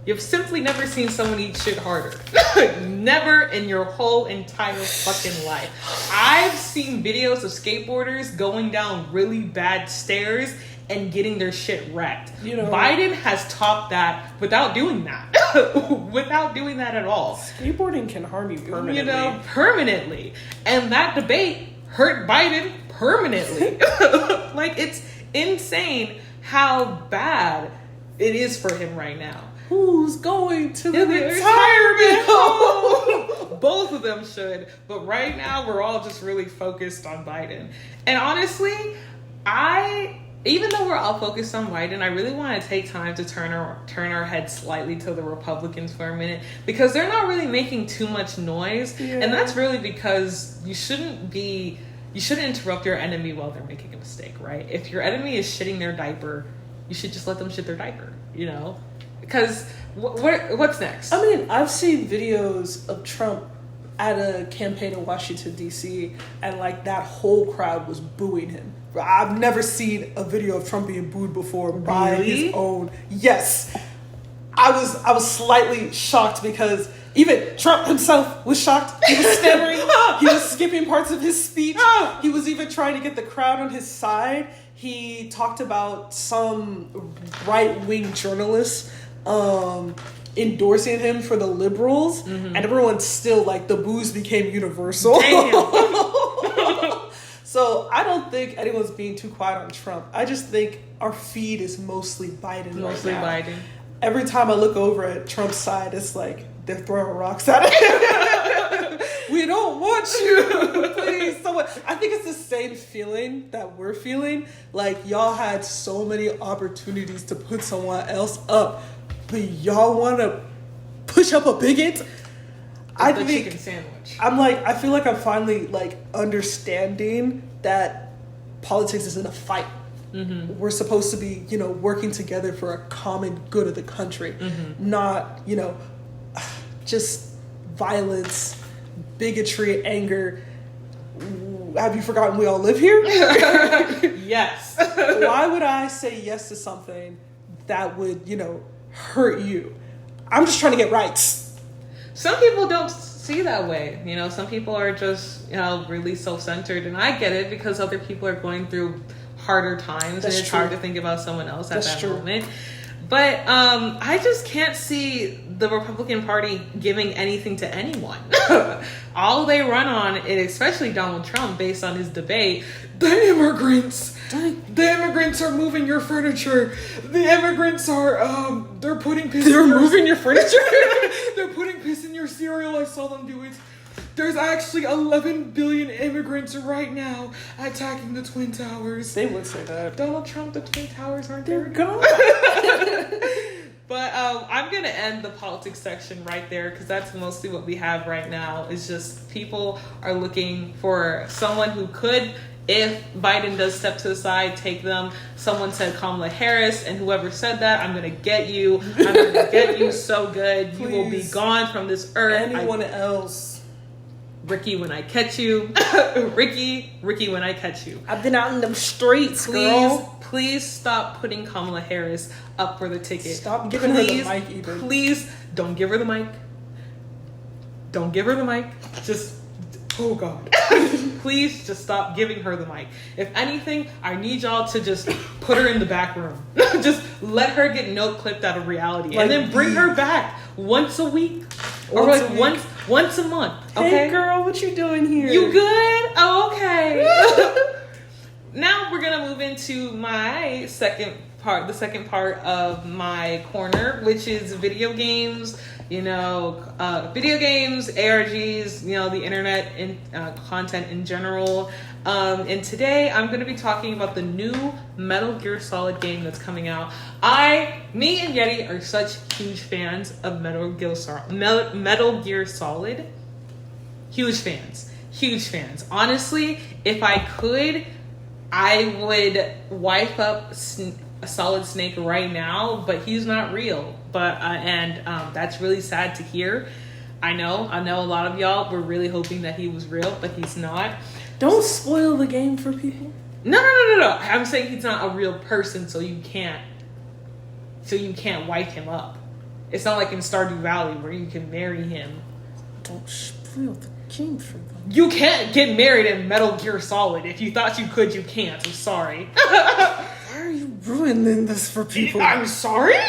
You've simply never seen someone eat shit harder. Never in your whole entire fucking life. I've seen videos of skateboarders going down really bad stairs and getting their shit wrecked. Biden has topped that without doing that. Without doing that at all. Skateboarding can harm you permanently. Permanently. And that debate hurt Biden permanently. Like, it's insane how bad it is for him right now. Who's going to the retirement home? Both of them should. But right now, we're all just really focused on Biden. And honestly, even though we're all focused on Biden, I really want to take time to turn our heads slightly to the Republicans for a minute, because they're not really making too much noise. Yeah. And that's really because you shouldn't interrupt your enemy while they're making a mistake, right? If your enemy is shitting their diaper, you should just let them shit their diaper, Because what's next? I mean, I've seen videos of Trump at a campaign in Washington, D.C., and like that whole crowd was booing him. I've never seen a video of Trump being booed before by his own. Yes. I was slightly shocked because even Trump himself was shocked. He was stammering. He was skipping parts of his speech. He was even trying to get the crowd on his side. He talked about some right-wing journalists endorsing him for the liberals, and everyone's still like, the boos became universal. Damn. So I don't think anyone's being too quiet on Trump. I just think our feed is mostly Biden. Mostly right now. Biden. Every time I look over at Trump's side, it's like they're throwing rocks at it. We don't want you, please. Someone. I think it's the same feeling that we're feeling. Like y'all had so many opportunities to put someone else up, but y'all want to push up a bigot. I The think chicken sandwich. I feel like I'm finally like understanding that politics isn't a fight. Mm-hmm. We're supposed to be, working together for a common good of the country, not, just violence, bigotry, anger. Have you forgotten we all live here? Yes. Why would I say yes to something that would, hurt you? I'm just trying to get rights. Some people don't see that way. Some people are just, really self-centered. And I get it because other people are going through harder times. That's and it's true. hard to think about someone else at That's that true. moment. But I just can't see the Republican Party giving anything to anyone. All they run on, and especially Donald Trump, based on his debate, the immigrants are moving your furniture. The immigrants are, they're putting piss They're in your... moving your furniture? They're putting piss in your cereal. I saw them do it. There's actually 11 billion immigrants right now attacking the Twin Towers. They would say that. Donald Trump, the Twin Towers aren't They're there. gone. But I'm going to end the politics section right there because that's mostly what we have right now. Is just people are looking for someone who could, if Biden does step to the side, take them. Someone said Kamala Harris, and whoever said that, I'm going to get you. I'm going to get you so good. You will be Please. gone from this earth. Anyone else? Ricky, when I catch you. Ricky, when I catch you. I've been out in them streets, Please stop putting Kamala Harris up for the ticket. Stop giving her the mic even. Please don't give her the mic. Don't give her the mic. Just, oh God. Please just stop giving her the mic. If anything, I need y'all to just put her in the back room. Just let her get note clipped out of reality. Like and then bring her back once a week. Or Once like a week. once a month. Okay? Hey girl, what you doing here? You good? Oh, okay. Now we're gonna move into my second part of my corner, which is video games. Video games, ARGs, the internet and content in general. And today I'm going to be talking about the new Metal Gear Solid game that's coming out. Me and Yeti are such huge fans of Metal Gear Solid. Huge fans. Honestly, if I could, I would wipe up Solid Snake right now, but he's not real. And that's really sad to hear. I know a lot of y'all were really hoping that he was real, but he's not. Don't spoil the game for people. No. I'm saying he's not a real person, so you can't wipe him up. It's not like in Stardew Valley where you can marry him. Don't spoil the game for them. You can't get married in Metal Gear Solid. If you thought you could, you can't. I'm sorry. Why are you ruining this for people? I'm sorry?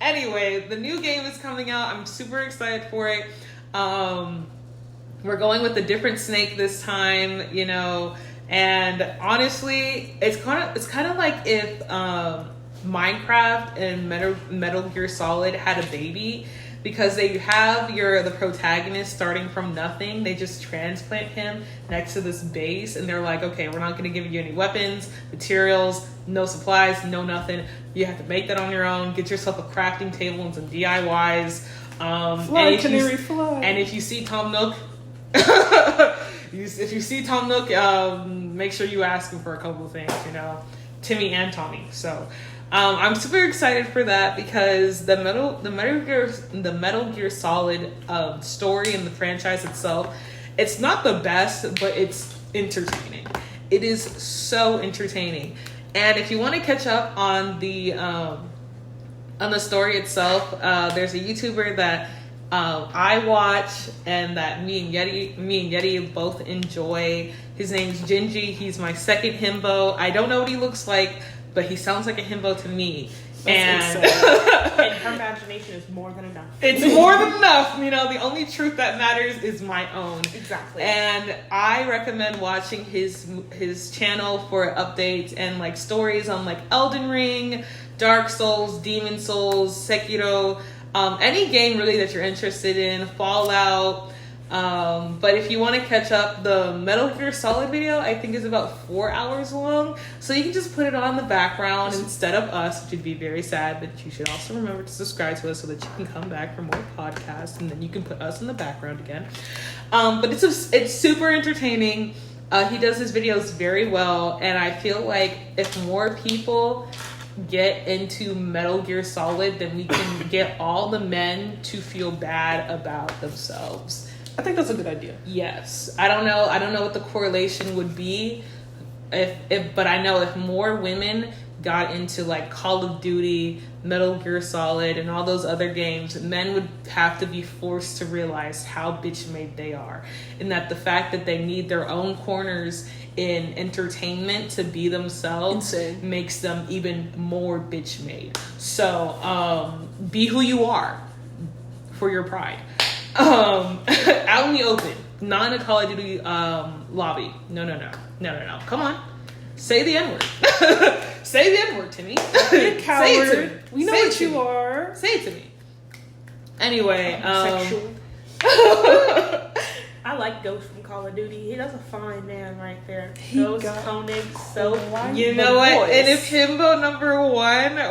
Anyway, the new game is coming out. I'm super excited for it. We're going with a different Snake this time, and honestly, it's kind of like if Minecraft and Metal Gear Solid had a baby, because they have the protagonist starting from nothing. They just transplant him next to this base, and they're like, okay, we're not going to give you any weapons, materials, no supplies, no nothing. You have to make that on your own. Get yourself a crafting table and some DIYs. Fly, canary, fly. And if you see Tom Nook, make sure you ask him for a couple of things, Timmy and Tommy. So I'm super excited for that because the Metal Gear Solid story and the franchise itself, it's not the best, but it's entertaining. It is so entertaining. And if you want to catch up on the story itself, there's a YouTuber that I watch and that me and Yeti both enjoy. His name's Gingy. He's my second himbo. I don't know what he looks like, but he sounds like a himbo to me. And And her imagination is more than enough. it's more than enough. You know, the only truth that matters is my own. Exactly. And I recommend watching his channel for updates and like stories on like Elden Ring, Dark Souls, Demon Souls, Sekiro, any game really that you're interested in, Fallout. But if you want to catch up, the Metal Gear Solid video I think is about 4 hours long, so you can just put it on the background instead of us, which would be very sad. But you should also remember to subscribe to us so that you can come back for more podcasts, and then you can put us in the background again. But it's super entertaining. He does his videos very well, and I feel like if more people get into Metal Gear Solid, then we can get all the men to feel bad about themselves. I think that's a good idea. Yes. I don't know what the correlation would be but I know if more women got into like Call of Duty, Metal Gear Solid, and all those other games, men would have to be forced to realize how bitch made they are, and that the fact that they need their own corners in entertainment to be themselves makes them even more bitch made. So be who you are for your pride. Out in the open, not in a Call of Duty lobby. No. Come on, say the N-word. Say the N-word to me. You're a coward. Say it to me. We know Say what it to you me. are. Say it to me. Anyway, Sexual. I like Ghost from Call of Duty. He does a fine man right there. Ghost, Koenig, so you know what? And if himbo number 1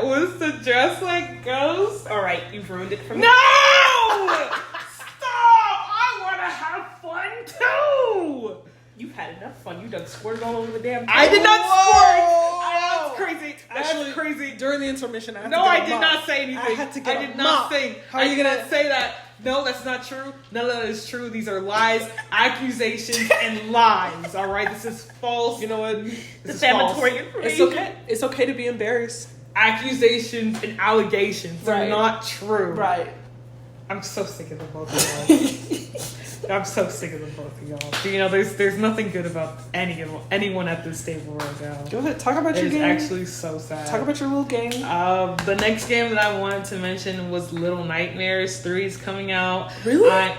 was to dress like Ghost, all right, you've ruined it for me. no! Stop! I want to have fun too. You've had enough fun. You done squirted all over the damn. I did not Whoa! squirt. That's crazy. Actually, That's crazy. During the intermission, I had No, to get I a did mop. not say anything. I had to get I a did mop. not say. How are you gonna say that? No, that's not true. None of that is true. These are lies, accusations, and lies. All right, this is false. You know what? This is false. Defamatory information. It's okay. It's okay to be embarrassed. Accusations and allegations are Right. not true. Right. I'm so sick of the both of y'all. I'm so sick of the both of y'all. You know, there's nothing good about anyone at this table right now. Go ahead. Talk about your It's game. actually so sad. Talk about your little game. The next game that I wanted to mention was Little Nightmares 3 is coming out. Really? I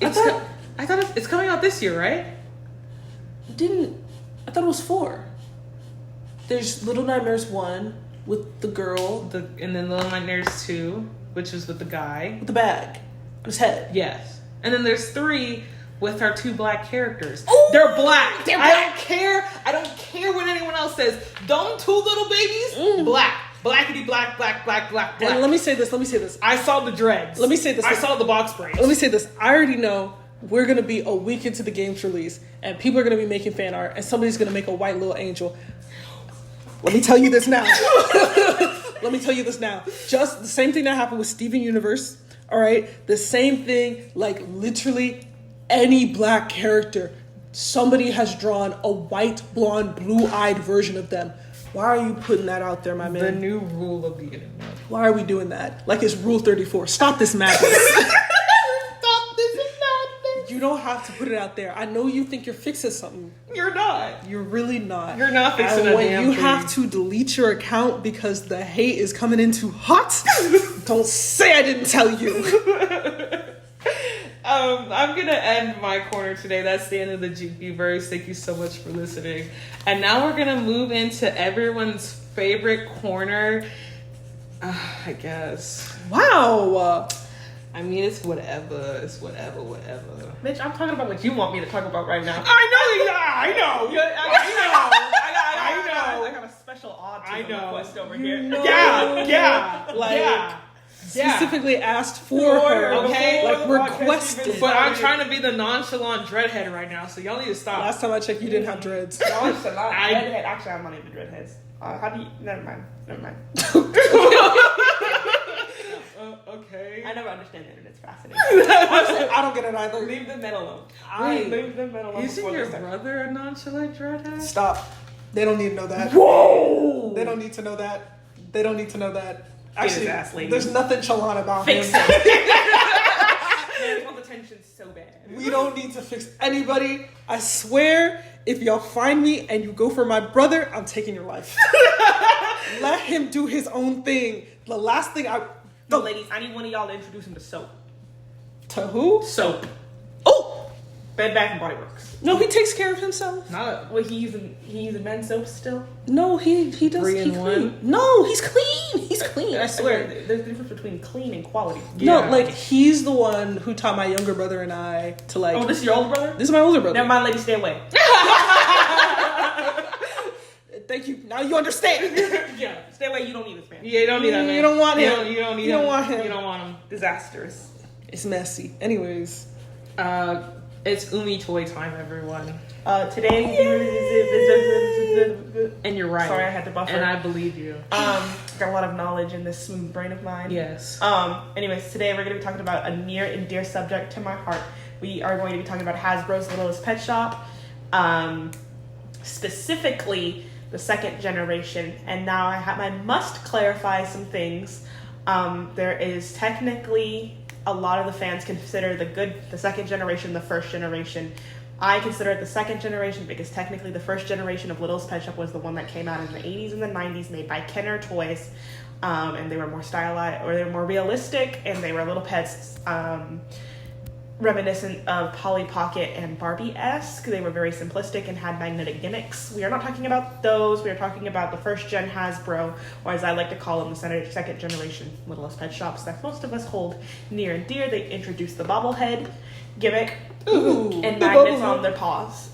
thought it's coming out this year, right? I thought it was 4. There's Little Nightmares 1 with the girl And then Little Nightmares 2, which is with the guy. with the bag on his head. Yes. And then there's 3 with our 2 black characters. Ooh, they're black. they're I black. don't care. I don't care what anyone else says. Them 2 little babies, black. Blackity black. And let me say this. I saw the dreads. Let me say this. I saw the box braids. Let me say this. I already know we're going to be a week into the game's release, and people are going to be making fan art, and somebody's going to make a white little angel. Let me tell you this now. Just the same thing that happened with Steven Universe. All right? The same thing, like literally any black character. Somebody has drawn a white, blonde, blue-eyed version of them. Why are you putting that out there, my man? The new rule of the internet. Why are we doing that? Like it's Rule 34. Stop this madness. Stop this madness. You don't have to put it out there. I know you think you're fixing something. You're not. You're really not. You're not fixing and a when damn you thing. have to delete your account because the hate is coming in too hot, don't say I didn't tell you. I'm gonna end my corner today. That's the end of the GP-verse. Thank you so much for listening. And now we're gonna move into everyone's favorite corner. I guess. Wow. I mean, it's whatever. It's whatever. Bitch, I'm talking about what you want me to talk about right now. I know. I got a special I autism know. request over You here. know. Yeah. Like, specifically asked for her. okay? Like requested. But I'm trying to be the nonchalant dreadhead right now, so y'all need to stop. Last time I checked, you didn't have dreads. No, it's a lot. I- Dreadhead. Actually, I'm not even dreadheads. How do you? Never mind. Okay. I never understand it, and it's fascinating. Honestly, I don't get it either. Leave the men alone. Wait, Leave the men alone. Isn't before your they start. brother a nonchalant dreadhead? Stop. They don't need to know that. Whoa! They don't need to know that. They don't need to know that. Get his Actually, ass, lady. there's nothing chalant about Fix him. Man, want the tension so bad. We don't need to fix anybody. I swear, if y'all find me and you go for my brother, I'm taking your life. Let him do his own thing. The last thing No, ladies, I need one of y'all to introduce him to soap. To who? Soap. Oh! Bed Bath and Body Works. No, he takes care of himself. Well, he using men's soap still? No, he does. 3 in he 1? clean. No, he's clean. He's clean. I swear. There's a difference between clean and quality. No, Yeah. like he's the one who taught my younger brother and I to like. Oh, this is your older brother? This is my older brother. Never mind, lady, stay away. Thank you. Now you understand. Yeah, stay away. You don't need this man. Yeah, you don't need that, man. You don't want him. You don't need You him. don't want him. You don't want him. Disastrous. It's messy. Anyways. It's Umi toy time, everyone. Today, And you're right. Sorry, I had to buffer. And I believe you. Got a lot of knowledge in this smooth brain of mine. Yes. Anyways, today we're going to be talking about a near and dear subject to my heart. We are going to be talking about Hasbro's Littlest Pet Shop, specifically the second generation. And now I must clarify some things. There is technically a lot of the fans consider the second generation the first generation. I consider it the second generation because technically the first generation of Littlest Pet Shop was the one that came out in the 80s and the 90s, made by Kenner Toys, and they were more stylized, or they were more realistic, and they were little pets reminiscent of Polly Pocket and Barbie-esque. They were very simplistic and had magnetic gimmicks. We are not talking about those. We are talking about the first gen Hasbro, or as I like to call them, the second generation Littlest Pet Shops that most of us hold near and dear. They introduced the bobblehead gimmick and magnets on their paws.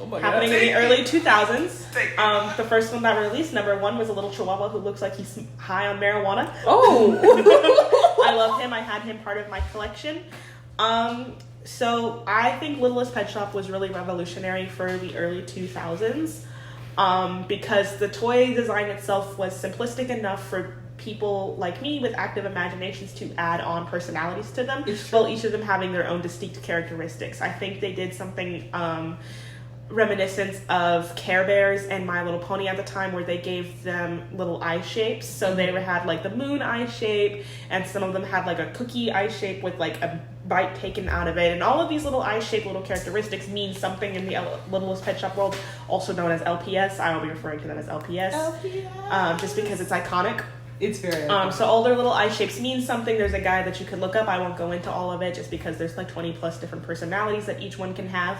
Oh my Happening in the early 2000s. The first one that released, number 1, was a little chihuahua who looks like he's high on marijuana. Oh. I love him. I had him part of my collection. So I think Littlest Pet Shop was really revolutionary for the early 2000s because the toy design itself was simplistic enough for people like me with active imaginations to add on personalities to them, while each of them having their own distinct characteristics. I think they did something reminiscent of Care Bears and My Little Pony at the time, where they gave them little eye shapes. So they had like the moon eye shape, and some of them had like a cookie eye shape with like a bite taken out of it. And all of these little eye shaped little characteristics mean something in the Littlest Pet Shop world, also known as LPS. I will be referring to them as LPS. Just because it's iconic. It's very So all their little eye shapes mean something. There's a guide that you could look up. I won't go into all of it just because there's like 20 plus different personalities that each one can have.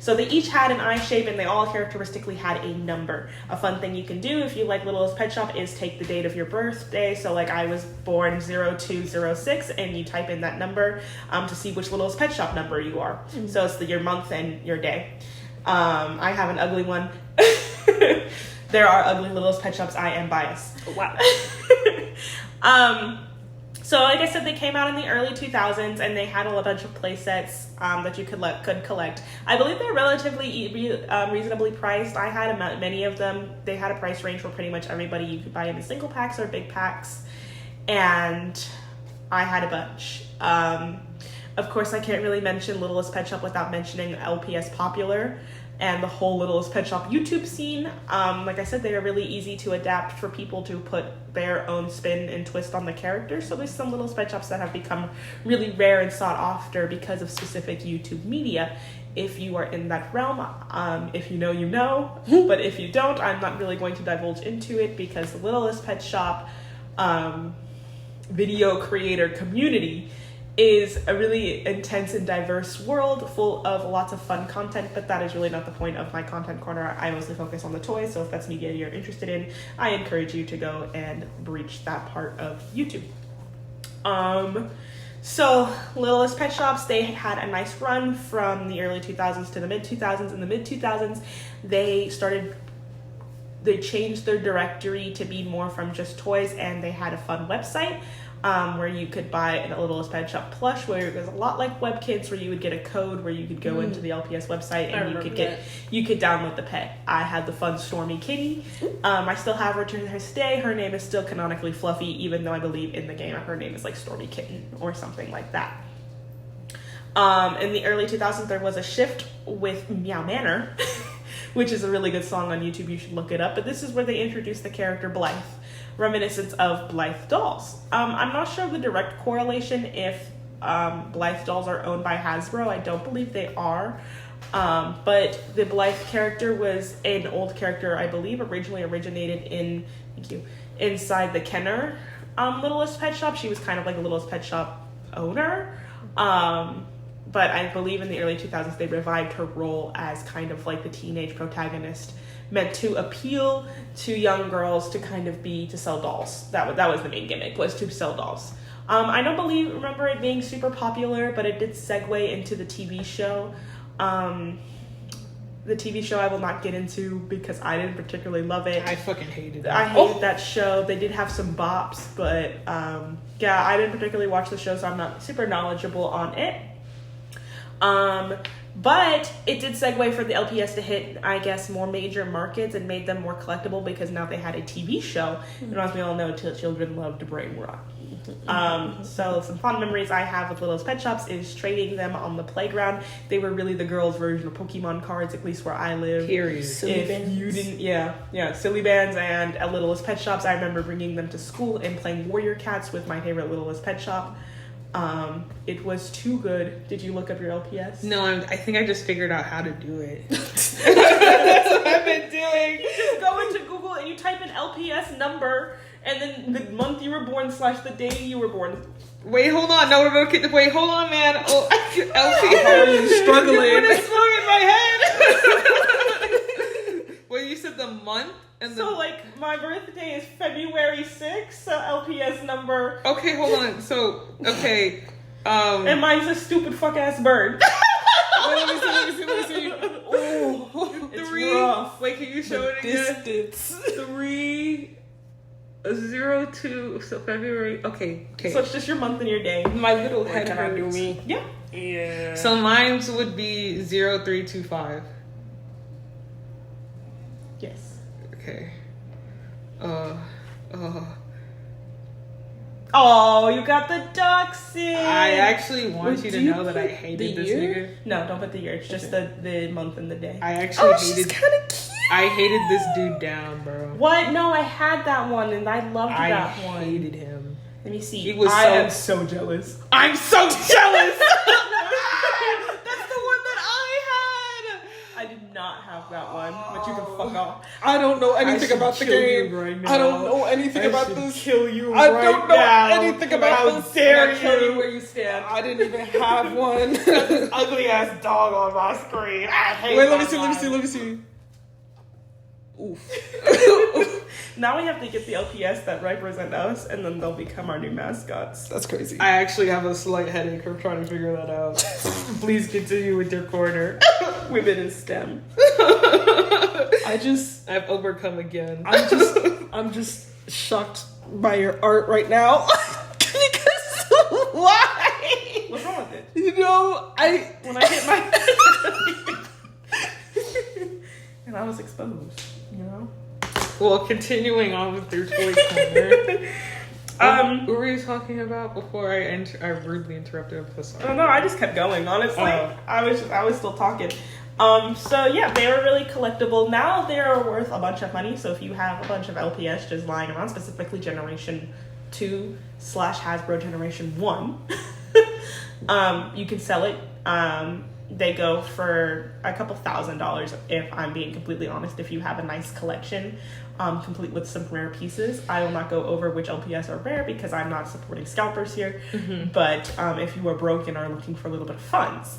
So they each had an eye shape, and they all characteristically had a number. A fun thing you can do if you like Littlest Pet Shop is take the date of your birthday. So like I was born 0206, and you type in that number to see which Littlest Pet Shop number you are. So it's your month and your day. I have an ugly one. There are ugly Littlest Pet Shops. I am biased. Wow. So like I said, they came out in the early 2000s, and they had a bunch of play sets that you could collect. I believe they're relatively reasonably priced. I had many of them. They had a price range for pretty much everybody. You could buy them in single packs or big packs, and I had a bunch. Of course, I can't really mention Littlest Pet Shop without mentioning LPS Popular and the whole Littlest Pet Shop YouTube scene. Like I said, they are really easy to adapt for people to put their own spin and twist on the characters. So there's some Littlest Pet Shops that have become really rare and sought after because of specific YouTube media. If you are in that realm, if you know, you know. But if you don't, I'm not really going to divulge into it because the Littlest Pet Shop video creator community is a really intense and diverse world full of lots of fun content, but that is really not the point of my content corner. I mostly focus on the toys, so if that's media you're interested in, I encourage you to go and breach that part of YouTube. So Littlest Pet Shops, they had a nice run from the early 2000s to the mid 2000s. In the mid 2000s, they changed their directory to be more from just toys, and they had a fun website where you could buy a Littlest Pet Shop plush, where it was a lot like WebKids, where you would get a code where you could go into the LPS website and you could download the pet. I had the fun Stormy Kitty. I still have her to this day. Her name is still canonically Fluffy, even though I believe in the game her name is like Stormy Kitten or something like that. In the early 2000s, there was a shift with Meow Manor, which is a really good song on YouTube. You should look it up. But this is where they introduced the character Blythe, reminiscence of Blythe dolls. I'm not sure of the direct correlation if Blythe dolls are owned by Hasbro. I don't believe they are. But the Blythe character was an old character, I believe, originally originated inside the Kenner Littlest Pet Shop. She was kind of like a Littlest Pet Shop owner. But I believe in the early 2000s they revived her role as kind of like the teenage protagonist, meant to appeal to young girls to sell dolls. That was the main gimmick, was to sell dolls. I don't remember it being super popular, but it did segue into the TV show. The TV show I will not get into because I didn't particularly love it. I fucking hated it. I hated that show. They did have some bops, but yeah, I didn't particularly watch the show, so I'm not super knowledgeable on it. But it did segue for the LPS to hit, I guess, more major markets and made them more collectible because now they had a TV show. And as we all know, children love to brain rot. So some fond memories I have with Littlest Pet Shops is trading them on the playground. They were really the girls' version of Pokemon cards, at least where I live. Period. Silly bands. Silly bands. And at Littlest Pet Shops, I remember bringing them to school and playing Warrior Cats with my favorite Littlest Pet Shop. It was too good. Did you look up your LPS? No, I think I just figured out how to do it. That's what I've been doing. You just go into Google and you type in LPS number and then the month you were born / the day you were born. Wait, hold on. No, wait, hold on, man. Oh, LPS. How are you struggling? You put a slug in my head. Wait, you said the month? And so, like, my birthday is February 6th, so LPS number... Okay, hold on. So, okay. And mine's a stupid fuck-ass bird. Wait, let me see. Oh, It's 3. rough. Wait, can you show it again? Distance. 3, 0, 2, so February. Okay. So it's just your month and your day. My little What head can I do, hurts. me? Yeah. Yeah. So mine would be 0325. Yes. Okay. Oh, you got the dachshund. I actually want Wait, you do to you know that I put hated the this year? nigga. No, don't put the year. It's just the month and the day. I actually She's hated. kind of cute. I hated this dude down, bro. What? No, I had that one and I loved I that one. hated him. Let me see. He was I so- am so jealous. I'm so jealous. That's the one that I had. I did not have that one, but you can fuck off. I don't know anything should about the kill game. you right I don't now. know anything about should this. kill you I right don't know now. anything about How this. dare I tell you you? where you stand. I didn't even have one. Ugly ass dog on my screen. I hate Wait, let my me life. see. Oof. Now we have to get the LPS that represent us, and then they'll become our new mascots. That's crazy. I actually have a slight headache from trying to figure that out. Please continue with your corner. Women in STEM. I've overcome again. I'm just shocked by your art right now. Because why? What's wrong with it? You know, When I hit my and I was exposed, you know. Well, continuing on with your toy corner. What were you talking about before I rudely interrupted? I'm so sorry. I don't know. I just kept going. Honestly, Oh. I was still talking. So yeah, they were really collectible. Now they are worth a bunch of money. So if you have a bunch of LPS just lying around, specifically Generation 2 / Hasbro Generation 1, you can sell it. They go for a couple $1,000s if I'm being completely honest. If you have a nice collection, complete with some rare pieces. I will not go over which LPS are rare because I'm not supporting scalpers here. Mm-hmm. But if you are broke and are looking for a little bit of funds,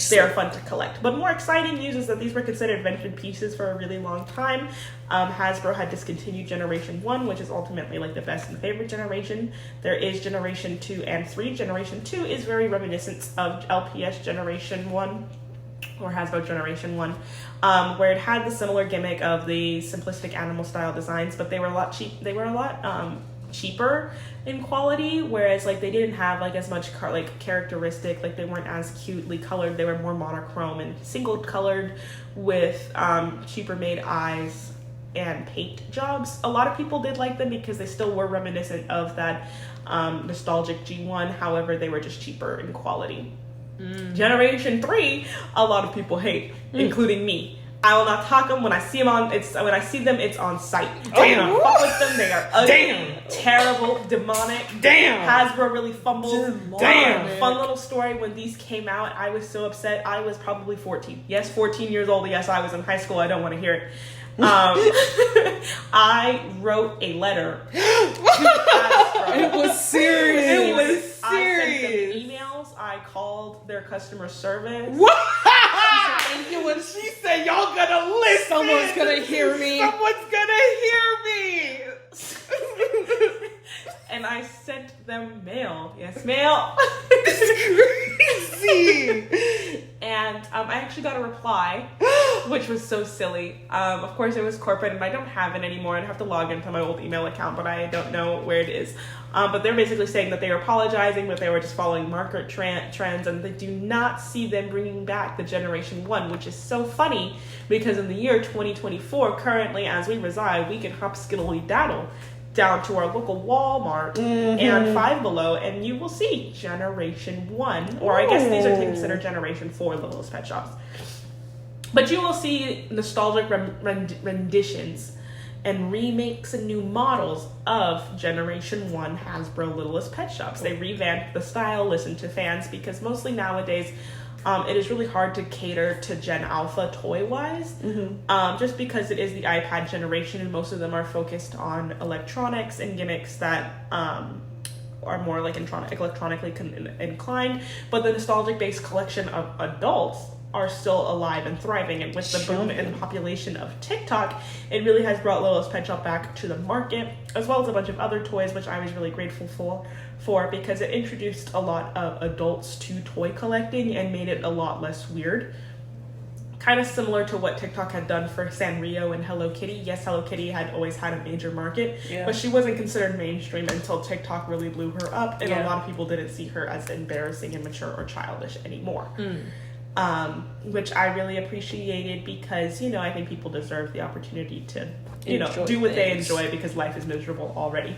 they are fun to collect. But more exciting news is that these were considered vintage pieces for a really long time. Hasbro had discontinued Generation 1, which is ultimately like the best and favorite generation. There is Generation 2 and 3. Generation 2 is very reminiscent of LPS Generation 1 or Hasbro Generation 1, where it had the similar gimmick of the simplistic animal style designs, but they were a lot cheaper in quality, whereas like they didn't have like as much characteristic, like they weren't as cutely colored. They were more monochrome and single colored with cheaper made eyes and paint jobs. A lot of people did like them because they still were reminiscent of that nostalgic G1. However, they were just cheaper in quality. Generation 3, a lot of people hate, including me. I will not talk them. When I see them, it's on site. Damn. I do not fuck with them. They are ugly, Damn. terrible, demonic. Damn. Hasbro really fumbled. Damn. Fun little story. When these came out, I was so upset. I was probably 14. Yes, 14 years old. Yes, I was in high school. I don't want to hear it. I wrote a letter to Hasbro. It was serious. It was serious. I sent them emails. I called their customer service. What? Thank you. And She said, y'all gonna listen. someone's gonna hear me. Someone's gonna hear me. And I sent them mail. Yes, mail. Crazy. And I actually got a reply, which was so silly. Of course, it was corporate, and I don't have it anymore. I'd have to log into my old email account, but I don't know where it is. But they're basically saying that they were apologizing, but they were just following market trends, and they do not see them bringing back the Generation 1, which is so funny because in the year 2024, currently, as we reside, we can hop skiddly daddle down to our local Walmart and Five Below, and you will see Generation 1, or I guess these are considered Generation 4 Littlest Pet Shops. But you will see nostalgic renditions and remakes and new models of Generation 1 Hasbro Littlest Pet Shops. They revamped the style, listened to fans, because mostly nowadays it is really hard to cater to Gen Alpha toy-wise, just because it is the iPad generation, and most of them are focused on electronics and gimmicks that are more like electronically inclined, but the nostalgic-based collection of adults are still alive and thriving, and with the boom in population of TikTok, it really has brought Littlest Pet Shop back to the market, as well as a bunch of other toys, which I was really grateful for because it introduced a lot of adults to toy collecting and made it a lot less weird. Kind of similar to what TikTok had done for Sanrio and Hello Kitty. Yes, Hello Kitty had always had a major market, but she wasn't considered mainstream until TikTok really blew her up, and a lot of people didn't see her as embarrassing, immature, or childish anymore. Which I really appreciated because, I think people deserve the opportunity to, do what they enjoy, because life is miserable already.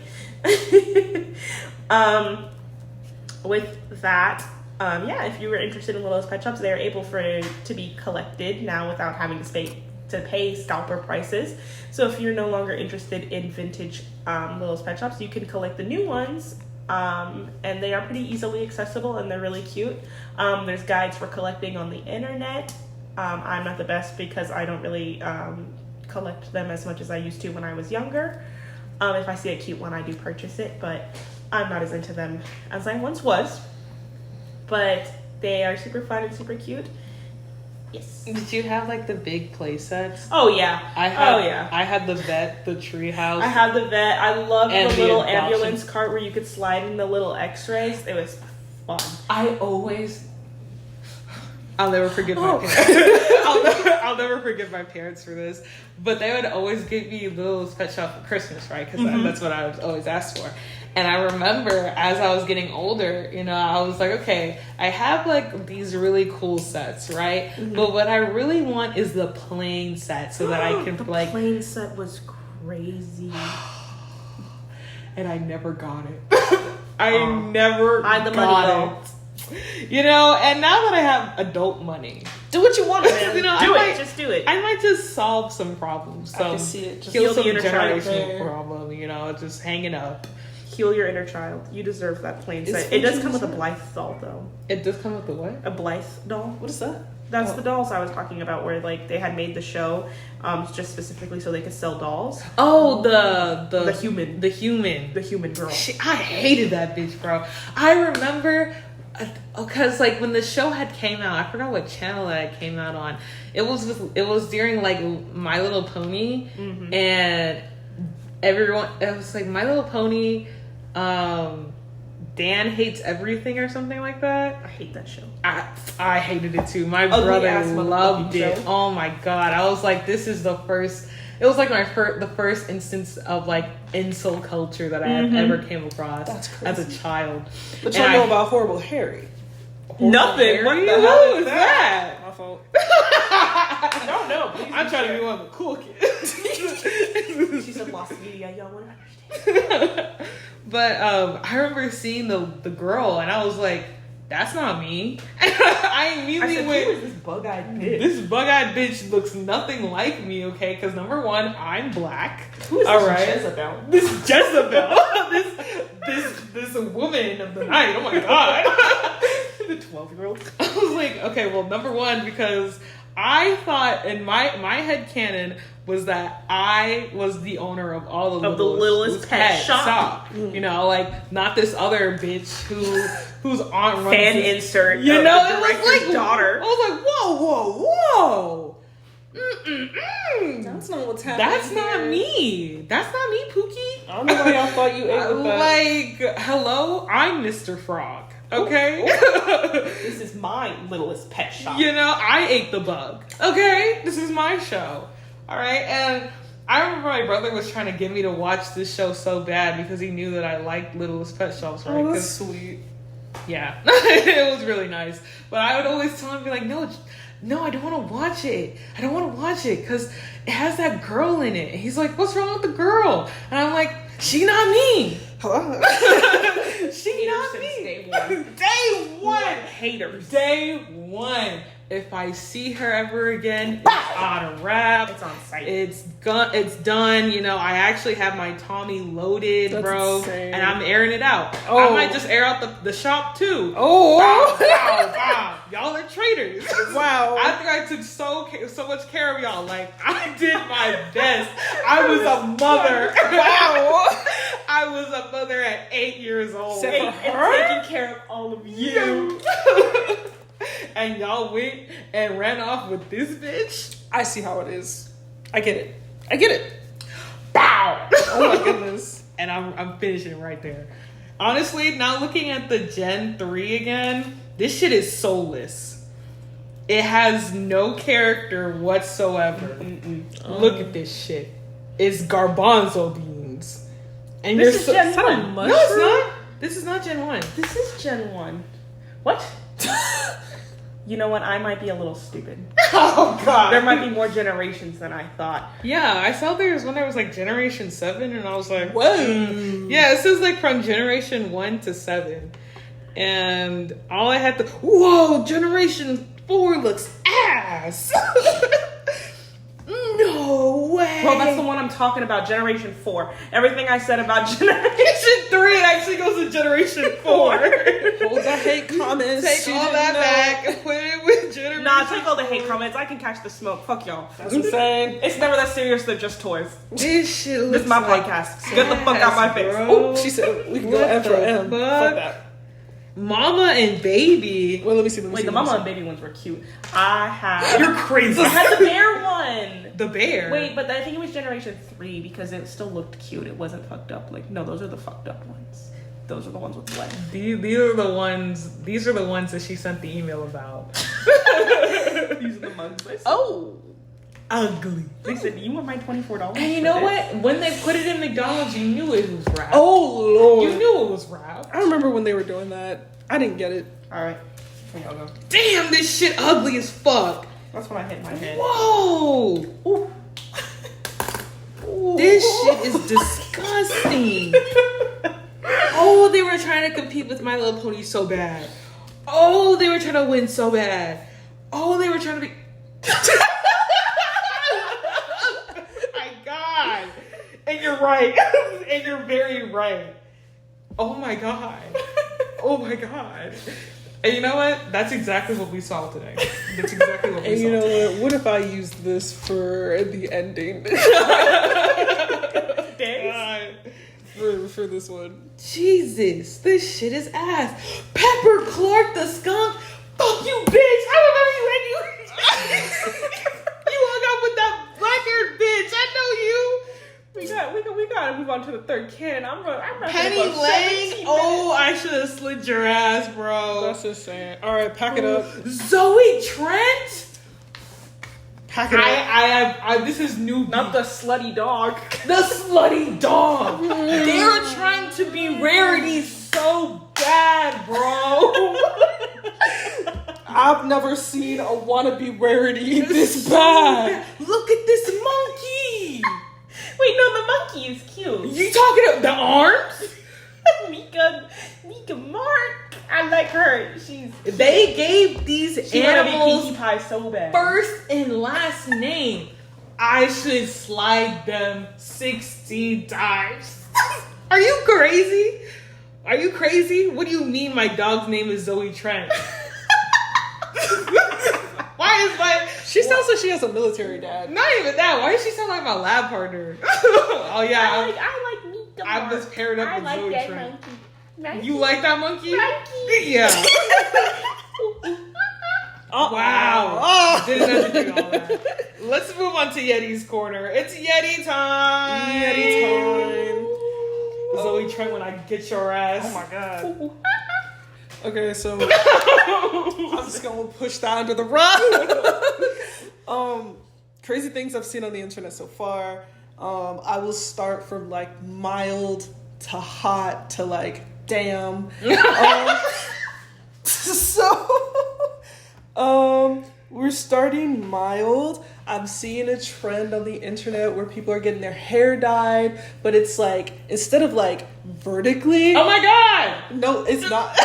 With that, if you were interested in Littlest Pet Shops, they are able for it to be collected now without having to pay scalper prices. So if you're no longer interested in vintage Littlest Pet Shops, you can collect the new ones. And they are pretty easily accessible, and they're really cute. There's guides for collecting on the internet. I'm not the best because I don't really collect them as much as I used to when I was younger. If I see a cute one, I do purchase it, but I'm not as into them as I once was. But they are super fun and super cute. Yes. Did you have like the big play sets? Oh yeah. I had the vet, the tree house. I had the vet. I loved And the the little adoption. ambulance cart where you could slide in the little x-rays. It was fun. I'll never forgive my parents. I'll never forgive my parents for this. But they would always give me Littlest Pet Shop for Christmas, right? Because that's what I was always asked for. And I remember as I was getting older, I was like, okay, I have like these really cool sets, right? But what I really want is the plain set so that I can the like. plain set was crazy. And I never got it. I never I had the got money, it. And now that I have adult money, Do what you want, man. Just do it. I might just solve some problems. I can see it. Just Heal heal the some inner child generational there. problem, just hanging up. Heal your inner child. You deserve that plain Is set. It does what come you with a said? Blythe doll, though. It does come with the what? A Blythe doll. What is that? That's the dolls I was talking about, where like they had made the show just specifically so they could sell dolls. Oh, the human. The human. The human girl. I hated that bitch, bro. I remember, because like when the show had came out, I forgot what channel that it came out on. It was during like My Little Pony, and everyone. It was like My Little Pony. Dan Hates Everything or something like that. I hate that show. I hated it too. My Ugly brother ass loved motherfucking it. show. Oh my god! I was like, this is the first. It was like the first instance of like incel culture that I have ever came across. That's as a crazy. child. But And y'all know I- about Horrible Harry. Nothing. What the Who hell is that? My fault. I don't know. Please I'm do trying to share. be one of the cool kids. She's a lost media. Y'all want to understand. But I remember seeing the girl, and I was like, that's not me. I immediately I said, went, who is this bug-eyed bitch? this bug-eyed bitch looks nothing like me, okay? Because number one, I'm black. Who is All this right. Jezebel? This Jezebel. this woman of the night. Oh my god. The 12-year-old. I was like, okay, well, number one, because I thought in my head canon was that I was the owner of all Of the Littlest Pet Shop. You know, like not this other bitch whose aunt runs Fan this- insert. You of know, the it was director's like daughter. I was like, whoa. That's not what's happening. That's not here. me. That's not me, Pookie. I don't know why y'all thought you ate with that. Like, hello, I'm Mr. Frog. Okay? This is my Littlest Pet Shop. You know, I ate the bug. Okay? This is my show. Alright? And I remember my brother was trying to get me to watch this show so bad because he knew that I liked Littlest Pet Shops, right? Oh, that's 'Cause- sweet. yeah. It was really nice. But I would always tell him, be like, no, I don't want to watch it. I don't want to watch it because it has that girl in it. And he's like, what's wrong with the girl? And I'm like, she not me. Hello? She Haters not since me. day one. Day one. Haters. Day one. If I see her ever again, it's on a wrap. It's on site. It's done. You know, I actually have my Tommy loaded, That's bro, insane. and I'm airing it out. Oh. I might just air out the shop too. Oh! Wow. Y'all are traitors. Wow. I think I took so much care of y'all. Like, I did my best. I was a mother. Wow. I was a mother at 8 years old. Except and taking care of all of you. And y'all went and ran off with this bitch? I see how it is. I get it. I get it. Bow! Oh my goodness. And I'm finishing right there. Honestly, now looking at the Gen 3 again, this shit is soulless. It has no character whatsoever. Look at this shit. It's garbanzo beans. And This you're is Gen Is that a 1. mushroom? No, it's not. This is not Gen 1. This is Gen 1. What? You know what? I might be a little stupid. Oh god. There might be more generations than I thought. Yeah, I saw there was one that was like Generation 7, and I was like, Whoa. Yeah, this is like from Generation 1 to 7. And all I had to, whoa, Generation 4 looks ass. No way. Well, that's the one I'm talking about, Generation 4. Everything I said about Generation Generation 3 actually goes to Generation 4. Hold the hate comments. Take She all didn't that know. back and put it with Generation Nah, take all the hate comments. I can catch the smoke. Fuck y'all. That's insane. It's never that serious. They're just toys. This shit looks This is my like podcast. Get the fuck out my face. bro. Oh, she said we can go What M for the M. fuck? Fuck that. Mama and baby. Well, let me see. Let me Wait, see, the let me mama see. and baby ones were cute. I had. You're crazy. I had the bear one. The bear. Wait, but I think it was Generation 3 because it still looked cute. It wasn't fucked up. Like, no, those are the fucked up ones. Those are the ones with blood. These are the ones. These are the ones that she sent the email about. These are the mugs. Oh. Ugly. They said, you want my $24? And you know what? When they put it in McDonald's, you knew it was rap. Oh, Lord. You knew it was rap. I remember when they were doing that. I didn't get it. Alright. Here y'all go. Damn, this shit ugly as fuck. That's when I hit my head. Whoa. Ooh. This shit is disgusting. Oh, they were trying to compete with My Little Pony so bad. Oh, they were trying to win so bad. Oh, they were trying to be. My God. And you're right. And you're very right. Oh my God. Oh my God. And you know what? That's exactly what we saw today. That's exactly what we And saw. you know what? What if I used this for the ending? for this one. Jesus, this shit is ass. Pepper Clark the skunk. Fuck you, bitch. I remember you when you you hung up with that black-haired bitch. I know you. We gotta move on to the third canon. I'm running Penny about Lane. 17 Oh, I should have slid your ass, bro. That's insane. All right, pack it up. Zoe Trent. Pack it up. I this is new. Not the slutty dog. The slutty dog. They're trying to be rarities so bad, bro. I've never seen a wannabe rarity this bad. Look at this monkey. Wait, no, the monkey is cute. You talking about the arms? Mika Mark. I like her. They gave these She wanna be animals Pinkie Pie so bad. first and last name. I should slide them 16 times. Are you crazy? Are you crazy? What do you mean my dog's name is Zoe Trent? Why is my... She sounds like she has a military dad. Not even that. Why does she sound like my lab partner? Oh, yeah. I like meat the I'm just paired up with Zoe that Trent. monkey. You like that monkey? Monkey. Yeah. Wow. Oh. Didn't have to do all that. Let's move on to Yeti's corner. It's Yeti time. Yeti time. Zoe Trent, when I get your ass. Oh my god. Okay, so I'm just gonna push that under the rug. Crazy things I've seen on the internet so far. I will start from like mild to hot to like damn. We're starting mild. I'm seeing a trend on the internet where people are getting their hair dyed, but it's like instead of like vertically. Oh my god! No, it's not.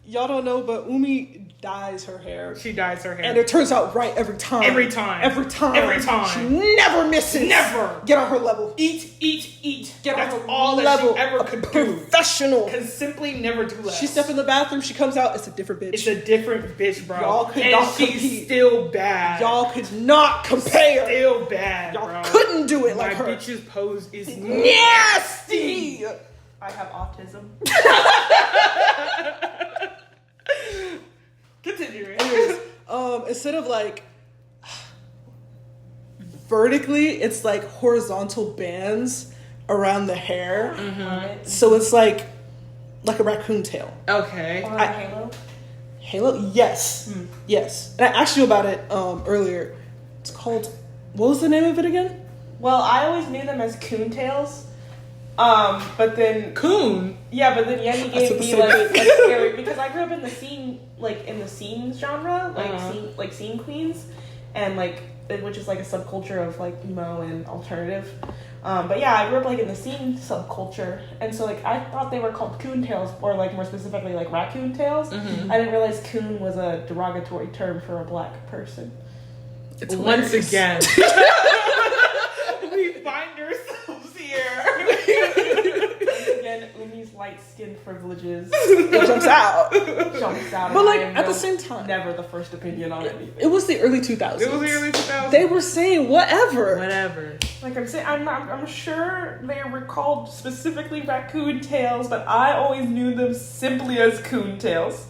Y'all don't know, but Umi dyes her hair. She dyes her hair. And it turns out right every time. Every time. Every time. Every time. She never misses. Never. Get on her level. Eat. Get That's on her all level. that she ever could do. Professional. Can simply never do less. She steps in the bathroom, she comes out, it's a different bitch. It's a different bitch, bro. Y'all could and not she's compete. still bad. Y'all could not compare. Still bad, Y'all bro. couldn't do it My like her. bitch's pose is Nasty. I have autism. Continuing. Anyways, instead of like vertically, it's like horizontal bands around the hair. Mm-hmm. So it's like a raccoon tail. Okay. Or a halo. Halo? Yes. Yes. And I asked you about it earlier. It's called, what was the name of it again? Well, I always knew them as coontails. But then Coon. yeah, but then Yeti That's gave what me the like same thing. scary because I grew up in the scene, like in the scene genre, like scene queens, and like which is like a subculture of like emo and alternative. But yeah, I grew up like in the scene subculture, and so like I thought they were called coontails, or like more specifically like raccoon tails. Mm-hmm. I didn't realize coon was a derogatory term for a black person. It's Once hilarious. again, we find ourselves here. Again, Umi's light skin privileges It jumps out. jumps out. But and like I am at the same time, never the first opinion on anything. it was the early 2000s. It was the early 2000s. They were saying whatever. Whatever. Like I'm saying, I'm sure they were called specifically raccoon tails, but I always knew them simply as coon tails.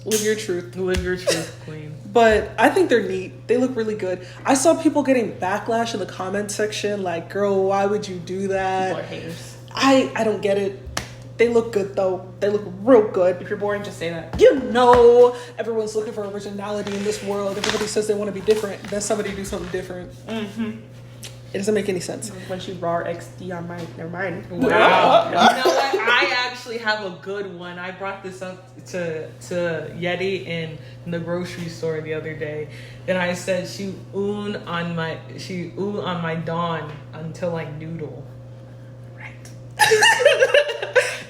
Live your truth. Live your truth, queen. But I think they're neat. They look really good. I saw people getting backlash in the comment section, like, girl, why would you do that? Boy haters. I don't get it. They look good though. They look real good. If you're boring, just say that. You know, everyone's looking for originality in this world. Everybody says they want to be different. Then somebody do something different. Mm-hmm. It doesn't make any sense. When she raw XD on mine, never mind. Wow. You know what? I actually have a good one. I brought this up to Yeti in the grocery store the other day. And I said she ooh on my dawn until I noodle. Right.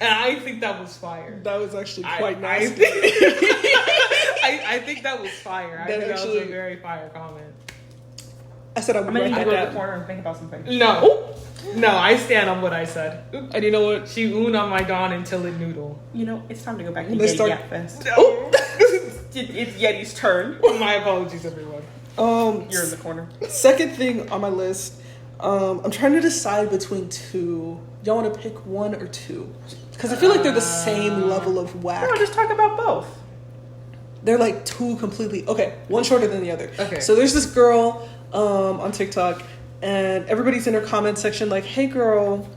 And I think that was fire. That was actually quite I nasty. I think that was fire. I That think that was actually- a very fire comment. I said I I'm would gonna write need to that go to the down. corner and think about something. No, I stand on what I said. And you know what? She oon on my dawn until it noodle. You know, it's time to go back to Let's Yeti start- Yap Fest. Oh. It's Yeti's turn. My apologies, everyone. You're in the corner. Second thing on my list, I'm trying to decide between two. Y'all want to pick one or two? Because I feel like they're the same level of whack. No, just talk about both. They're like two completely okay. One shorter than the other. Okay. So there's this girl on TikTok, and everybody's in her comment section like, "Hey, girl,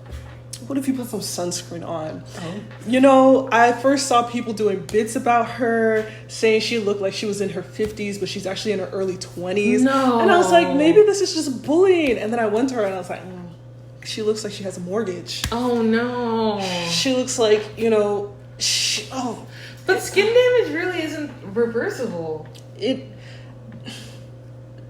what if you put some sunscreen on?" Oh. You know, I first saw people doing bits about her, saying she looked like she was in her 50s, but she's actually in her early 20s. No. And I was like, maybe this is just bullying. And then I went to her and I was like, she looks like she has a mortgage. Oh no. She looks like, you know, But skin damage really isn't reversible. it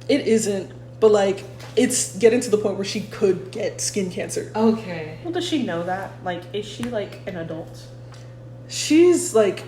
isn't, but like it's getting to the point where she could get skin cancer. Okay. Well, does she know that? Like, is she like an adult? she's like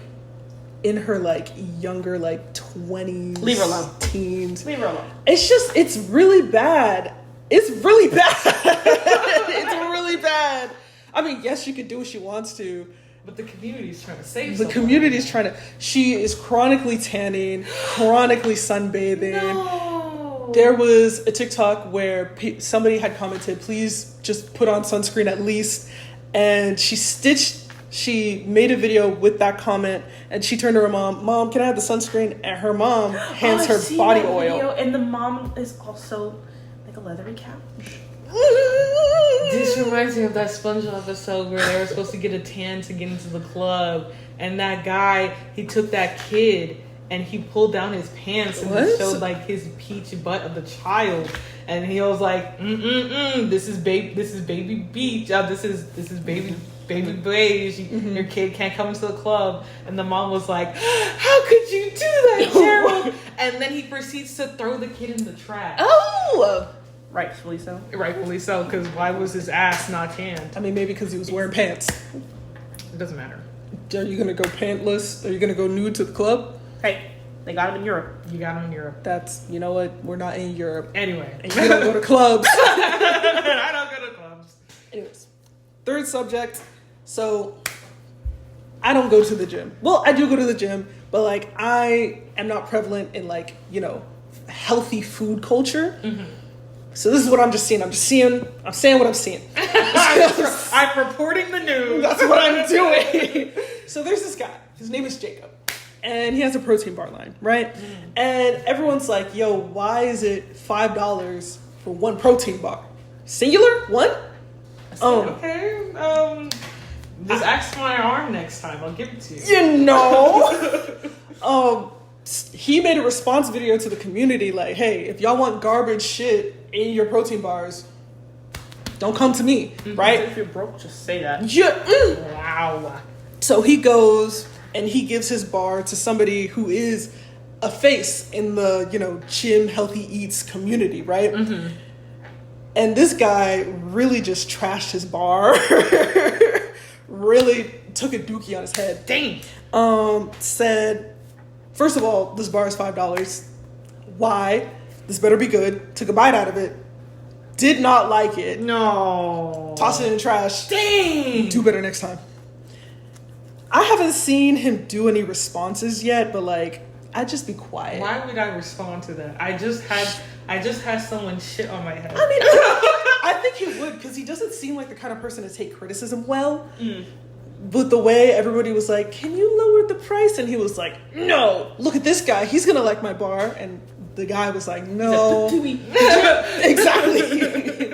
in her like younger like 20s. Leave her alone. Teens. Leave her alone. It's really bad. It's really bad. It's really bad. I mean, yes, she could do what she wants to. But the community's trying to save The community's trying to... She is chronically tanning, chronically sunbathing. No. There was a TikTok where somebody had commented, please just put on sunscreen at least. And she made a video with that comment, and she turned to her mom, can I have the sunscreen? And her mom hands her body oil. And the mom is also like a leathery couch. This reminds me of that SpongeBob episode where they were supposed to get a tan to get into the club, and that guy, he took that kid and he pulled down his pants and it showed like his peach butt of the child, and he was like, this is baby beach, this is baby beige. Your kid can't come into the club. And the mom was like, how could you do that, Gerald? And then he proceeds to throw the kid in the trash. Oh! Rightfully so. Rightfully so, because why was his ass not tanned? I mean, maybe because he was wearing pants. It doesn't matter. Are you going to go pantless? Are you going to go nude to the club? Hey, they got him in Europe. You got him in Europe. That's, you know what? We're not in Europe. Anyway. And you don't go to clubs. I don't go to clubs. Anyways, third subject. So, I don't go to the gym. Well, I do go to the gym, but like, I am not prevalent in like, you know, healthy food culture. Mm-hmm. So this is what I'm just seeing. I'm saying what I'm seeing. I'm reporting the news. That's what I'm doing. So there's this guy. His name is Jacob. And he has a protein bar line, right? Mm. And everyone's like, yo, why is it $5 for one protein bar? Singular? One? Okay. Just ask my arm next time. I'll give it to you. You know. He made a response video to the community like, hey, if y'all want garbage shit in your protein bars, don't come to me, right? If you're broke, just say that. Yeah. Wow. So he goes and he gives his bar to somebody who is a face in the, you know, gym healthy eats community, right? Mm-hmm. And this guy really just trashed his bar. Really took a dookie on his head. Dang. Said, first of all, this bar is $5. Why? This better be good. Took a bite out of it. Did not like it. No. Tossed it in the trash. Dang. Do better next time. I haven't seen him do any responses yet, but like, I'd just be quiet. Why would I respond to that? I just had someone shit on my head. I mean, I think he would, because he doesn't seem like the kind of person to take criticism well. Mm. But the way everybody was like, can you lower the price? And he was like, no, look at this guy. He's going to like my bar. And the guy was like, no. Exactly.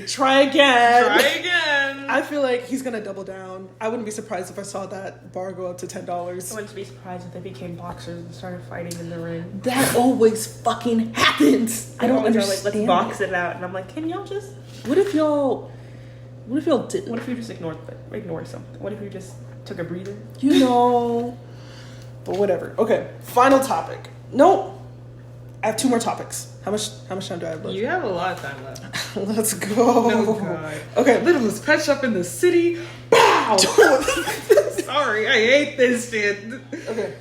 Try again. I feel like he's going to double down. I wouldn't be surprised if I saw that bar go up to $10. I wouldn't be surprised if they became boxers and started fighting in the ring. That always fucking happens. I don't understand. Like, let's box it out. And I'm like, can y'all just... What if y'all didn't? What if you just ignore something? What if you just took a breather? You know. But whatever. Okay. Final topic. No. I have 2 more topics. How much time do I have left? You have a lot of time left. Let's go. Oh, God. Okay. Littlest Pet Shop in the city. Bow! Sorry, I hate this shit. Okay.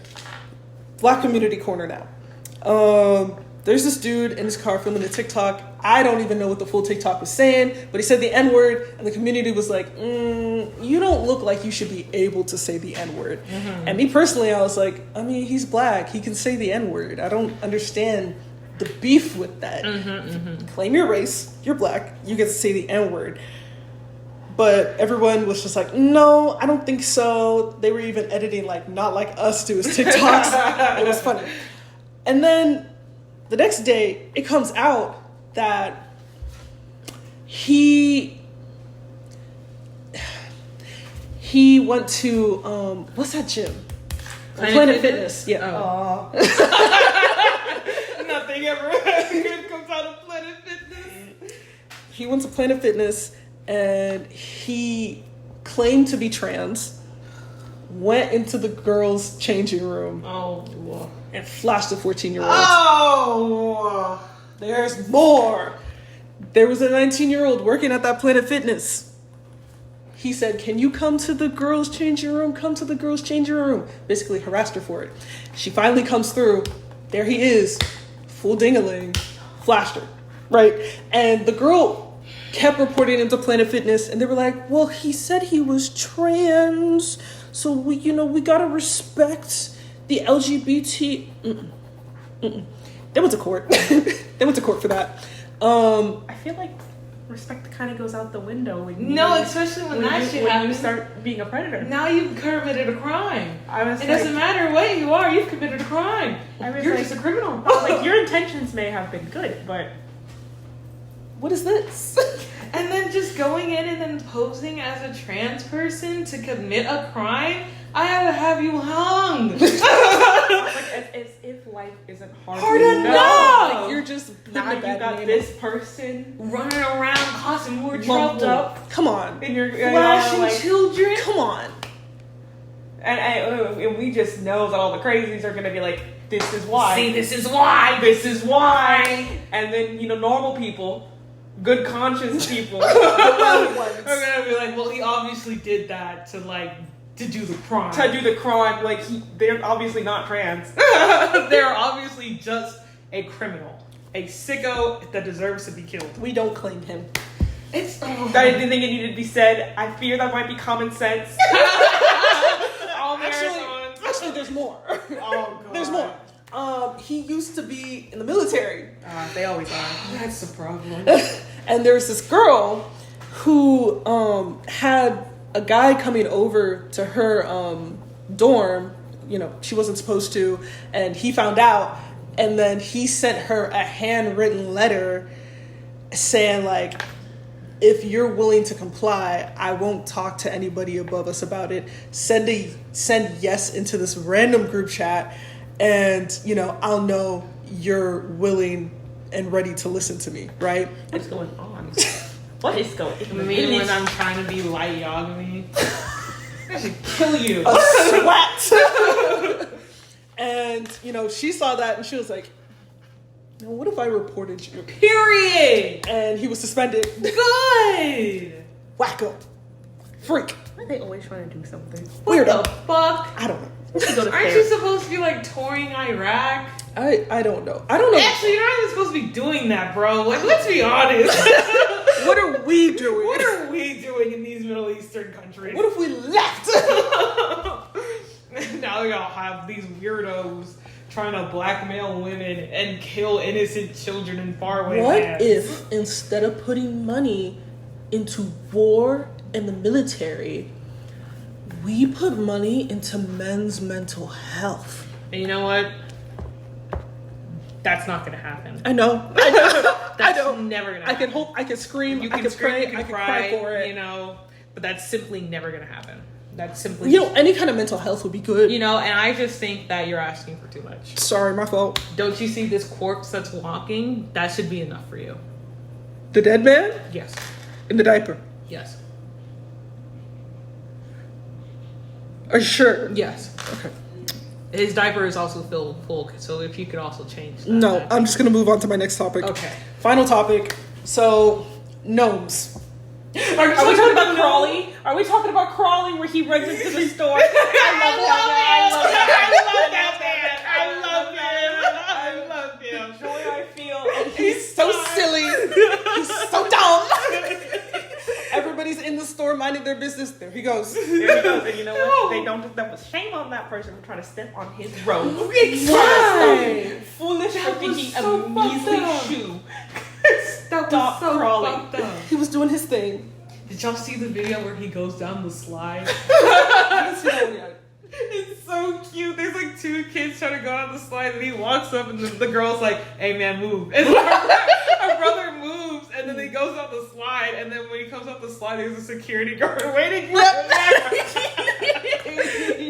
Black community corner now. There's this dude in his car filming a TikTok. I don't even know what the full TikTok was saying, but he said the N-word, and the community was like, you don't look like you should be able to say the N-word. Mm-hmm. And me personally, I was like, I mean, he's black. He can say the N-word. I don't understand the beef with that. Mm-hmm, mm-hmm. Claim your race. You're black. You get to say the N-word. But everyone was just like, no, I don't think so. They were even editing, like, not like us to his TikToks. It was funny. And then the next day, it comes out that he went to, what's that gym? Planet Fitness. Yeah. Oh. Nothing ever good comes out of Planet Fitness. He went to Planet Fitness and he claimed to be trans, went into the girls' changing room. Oh. And flashed a 14-year-old. Oh! There's more. There was a 19-year-old working at that Planet Fitness. he said, "Can you come to the girls' changing room? Come to the girls' changing room." Basically harassed her for it. She finally comes through. There he is, full ding-a-ling, flashed her, right? And the girl kept reporting him to Planet Fitness, and they were like, "Well, he said he was trans, so we gotta respect the LGBT." They went to court. They went to court for that. I feel like respect kind of goes out the window. Especially when that shit happens. When you start being a predator. Now you've committed a crime. It doesn't matter what you are, you've committed a crime. You're just a criminal. I was like, your intentions may have been good, but what is this? And then just going in and then posing as a trans person to commit a crime, I had to have you hung. Like as if life isn't hard enough. Like you're just now you got this person running around causing more trouble. Come on. And you're flashing children. Come on. And we just know that all the crazies are gonna be like, this is why. See, this is why. This is why. And then normal people, good conscious people, are gonna be like, well, he obviously did that to do the crime. To do the crime, like they're obviously not trans. They're obviously just a criminal, a sicko that deserves to be killed. We don't claim him. I didn't think it needed to be said. I fear that might be common sense. Actually, there's more. Oh, God. There's more. He used to be in the military. They always are. That's the problem. And there's this girl who had a guy coming over to her dorm. She wasn't supposed to, and he found out, and then he sent her a handwritten letter saying, like, if you're willing to comply, I won't talk to anybody above us about it. Send yes into this random group chat, and I'll know you're willing and ready to listen to me, right? What's going on? What is going on? Me when I'm trying to be light yogami. I should kill you. A swat. And she saw that and she was like, what if I reported you? Period. And he was suspended. Good. Wacko. Freak. Why are they always trying to do something? What Weirdo. the fuck? I don't know. Aren't you supposed to be touring Iraq? I don't know. I don't know. Actually, you're not even supposed to be doing that, bro. Let's be honest. What are we doing? What are we doing in these Middle Eastern countries? What if we left? Now we all have these weirdos trying to blackmail women and kill innocent children in faraway lands. What if instead of putting money into war and the military, we put money into men's mental health? And you know what? That's not gonna happen. I know. That's never gonna happen. I can hope, I can scream, You I can can scream, pray, you can I can cry, cry for it. but that's simply never gonna happen. That's simply any kind of mental health would be good. and I just think that you're asking for too much. Sorry, my fault. Don't you see this corpse that's walking? That should be enough for you. The dead man? Yes. In the diaper. Yes. Are you sure? Yes. Okay. His diaper is also filled full, so if you could also change that. No, I'm just gonna move on to my next topic. Okay. Final topic. So, gnomes. Are we talking about Crawley? Are we talking about Crawley where he runs into the store? I love him. The joy I feel. He's so silly. He's so dumb. Everybody's in the store minding their business. There he goes. There he goes. And you know what? They don't. That was shame on that person for trying to step on his road. Why? Foolish for thinking so a measly fucked up. shoe. That Stop was so crawling. fucked up. He was doing his thing. Did y'all see the video where he goes down the slide? I didn't see that one yet. It's so cute. There's two kids trying to go down the slide, and he walks up, and the girl's like, "Hey man, move." And her brother moves, and then he goes up the slide, and then when he comes up the slide, there's a security guard waiting for him.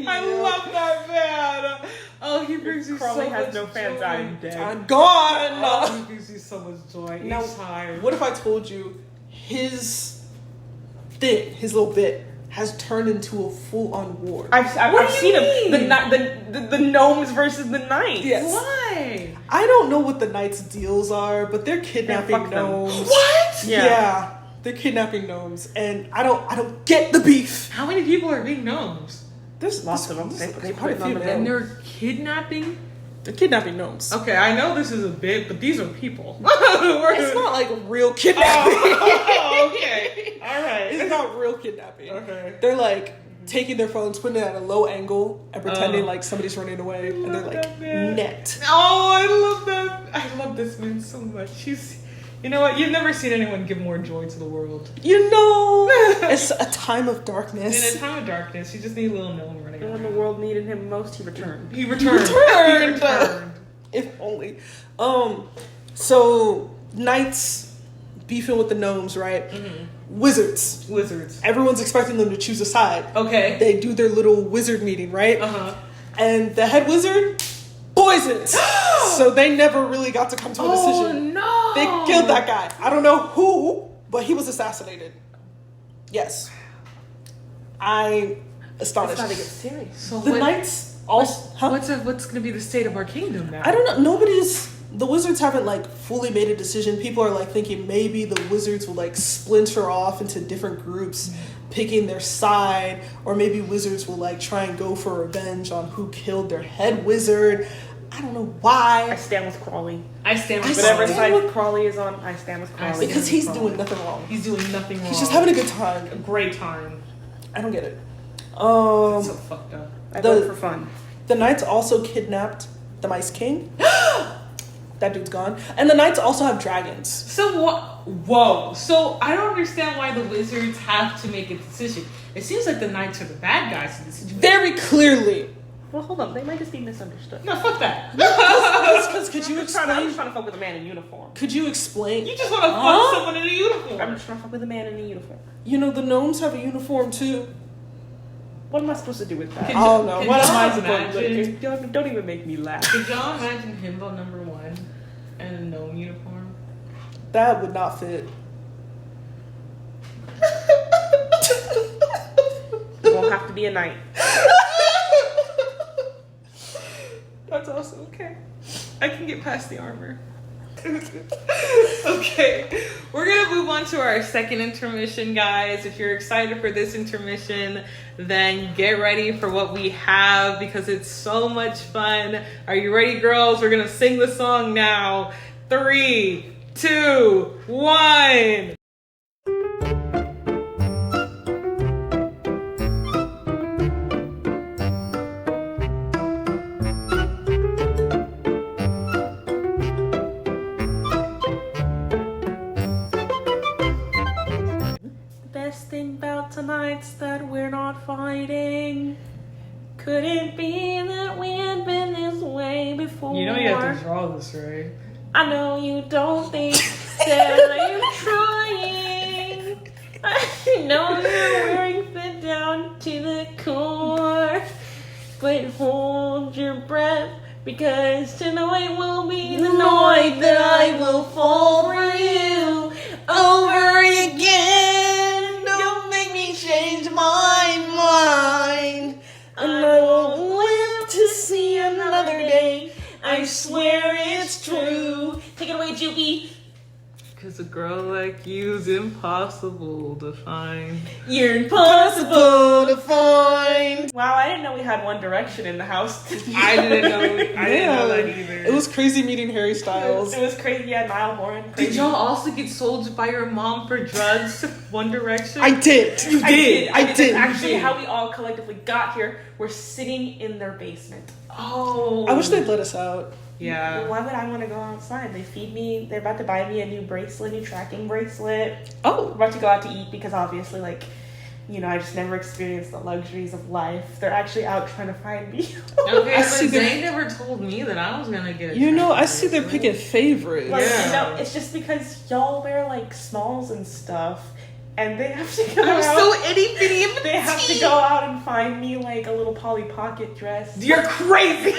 I love that man. Oh, he brings you Crawley so has much no fans. joy. I'm dead. I'm gone. Oh, he brings you so much joy Now, each time. what if I told you his thing, his little bit, has turned into a full-on war? I've What do you seen mean? him. The gnomes versus the knights. Yes. Why? I don't know what the knights' deals are, but they're kidnapping fuck them. gnomes. What? Yeah. They're kidnapping gnomes, and I don't get the beef. How many people are being gnomes? There's Lots of them. They put it on the And road. they're kidnapping? They're kidnapping gnomes. Okay, I know this is a bit, but these are people. It's not like real kidnapping. Oh, okay. All right. It's not real kidnapping. Okay. They're like taking their phones, putting it at a low angle, and pretending like somebody's running away, and they're like net. Oh, I love that. I love this man so much. You know what? You've never seen anyone give more joy to the world. You know, it's a time of darkness. In a time of darkness, you just need a little gnome running And when around. the world needed him most, he returned. He returned. Returned. He returned. If only. So knights beefing with the gnomes, right? Mm-hmm. Wizards. Everyone's expecting them to choose a side. Okay. They do their little wizard meeting, right? Uh-huh. And the head wizard poisoned. So they never really got to come to a decision. No. They killed that guy. I don't know who, but he was assassinated. Yes. I astonished. It's gotta get serious. So The knights also. Huh? what's going to be the state of our kingdom now? I don't know. The wizards haven't like fully made a decision. People are like thinking maybe the wizards will like splinter off into different groups, picking their side, or maybe wizards will like try and go for revenge on who killed their head wizard. I don't know why. I stand with Crawley. I stand with Whatever stand side with- Crawley is on, I stand with Crawley. Because he's doing nothing wrong. He's doing nothing wrong. He's just having a good time. a great time. I don't get it. So fucked up. I vote for fun. The knights also kidnapped the Mice King. That dude's gone. And the knights also have dragons. So what? Whoa. So I don't understand why the wizards have to make a decision. It seems like the knights are the bad guys in this situation. Very clearly. Well, hold on. They might just be misunderstood. No, fuck that. Because could you I'm just trying explain? to fuck with a man in uniform. Could you explain? You just want to fuck someone in a uniform. I'm just trying to fuck with a man in a uniform. You know, the gnomes have a uniform too. What am I supposed to do with that? Can I don't know. Can What am I y'all supposed to imagine? Don't even make me laugh. Could y'all imagine Himbo #1 in a gnome uniform? That would not fit. It won't have to be a knight. That's also okay. I can get past the armor. Okay, we're gonna move on to our second intermission, guys. If you're excited for this intermission, then get ready for what we have because it's so much fun. Are you ready, girls? We're gonna sing the song now. 3, 2, 1. Best thing about tonight's that we're not fighting. Could it be that we had been this way before? You know you have to draw this, right? I know you don't think that I'm trying. I know you're wearing fit down to the core. But hold your breath, because tonight will be the night that I will fall for you over again. Don't make me change my mind. And I won't live to see another day. I swear it's true. Take it away, Juki. Because a girl like you's impossible to find. You're impossible to find. Wow, I didn't know we had One Direction in the house. I didn't know that either. It was crazy meeting Harry Styles. It was crazy. Yeah, Niall Horan. Crazy. Did y'all also get sold by your mom for drugs to One Direction? I did. You did. I That's did. actually how we all collectively got here. We're sitting in their basement. Oh. I wish they'd let us out. Yeah. Well, why would I want to go outside? They feed me. They're about to buy me a new bracelet, new tracking bracelet. Oh. We're about to go out to eat because obviously, like, you know, I just never experienced the luxuries of life. They're actually out trying to find me. Okay, I but see they never told me that I was gonna get a You know, I tracking see they're bracelet. picking favorites. Like, Yeah. you know, it's just because y'all wear like smalls and stuff, and they have to go I'm out. so itty bitty and They have to petite. go out and find me like a little Polly Pocket dress. You're crazy.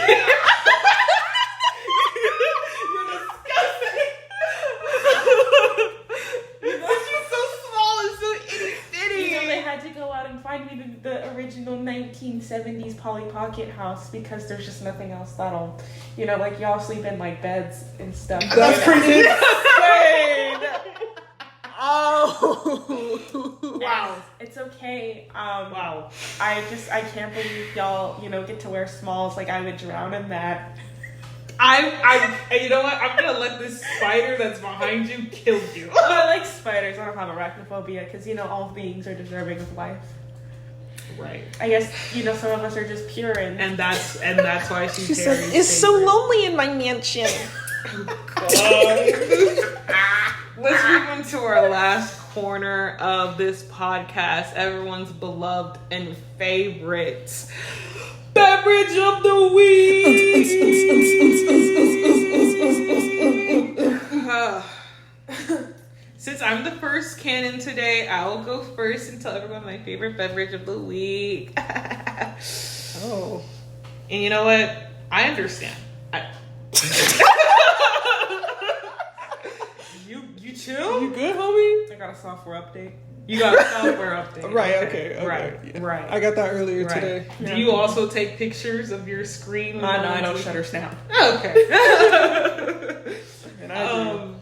You're so small and so itty bitty. You know, they had to go out and find me the original 1970s Polly Pocket house because there's just nothing else that'll, you know, like y'all sleep in like beds and stuff. That's pretty insane. Oh. Wow. It's okay. Wow. I can't believe y'all, get to wear smalls. Like, I would drown in that. You know what? I'm gonna let this spider that's behind you kill you. I like spiders. I don't have arachnophobia because, all beings are deserving of life. Right. I guess, some of us are just pure and that's why She said, "It's so lonely in my mansion." Let's move into our last corner of this podcast, everyone's beloved and favorite beverage of the week. Since I'm the first canon today, I will go first and tell everyone my favorite beverage of the week. Oh. And you know what? I understand. You chill? You good, homie? I got a software update. You got a software update. Right, okay. Right, Yeah. right. I got that earlier today. Do you also take pictures of your screen? No, I don't shut her down. Okay. And I do.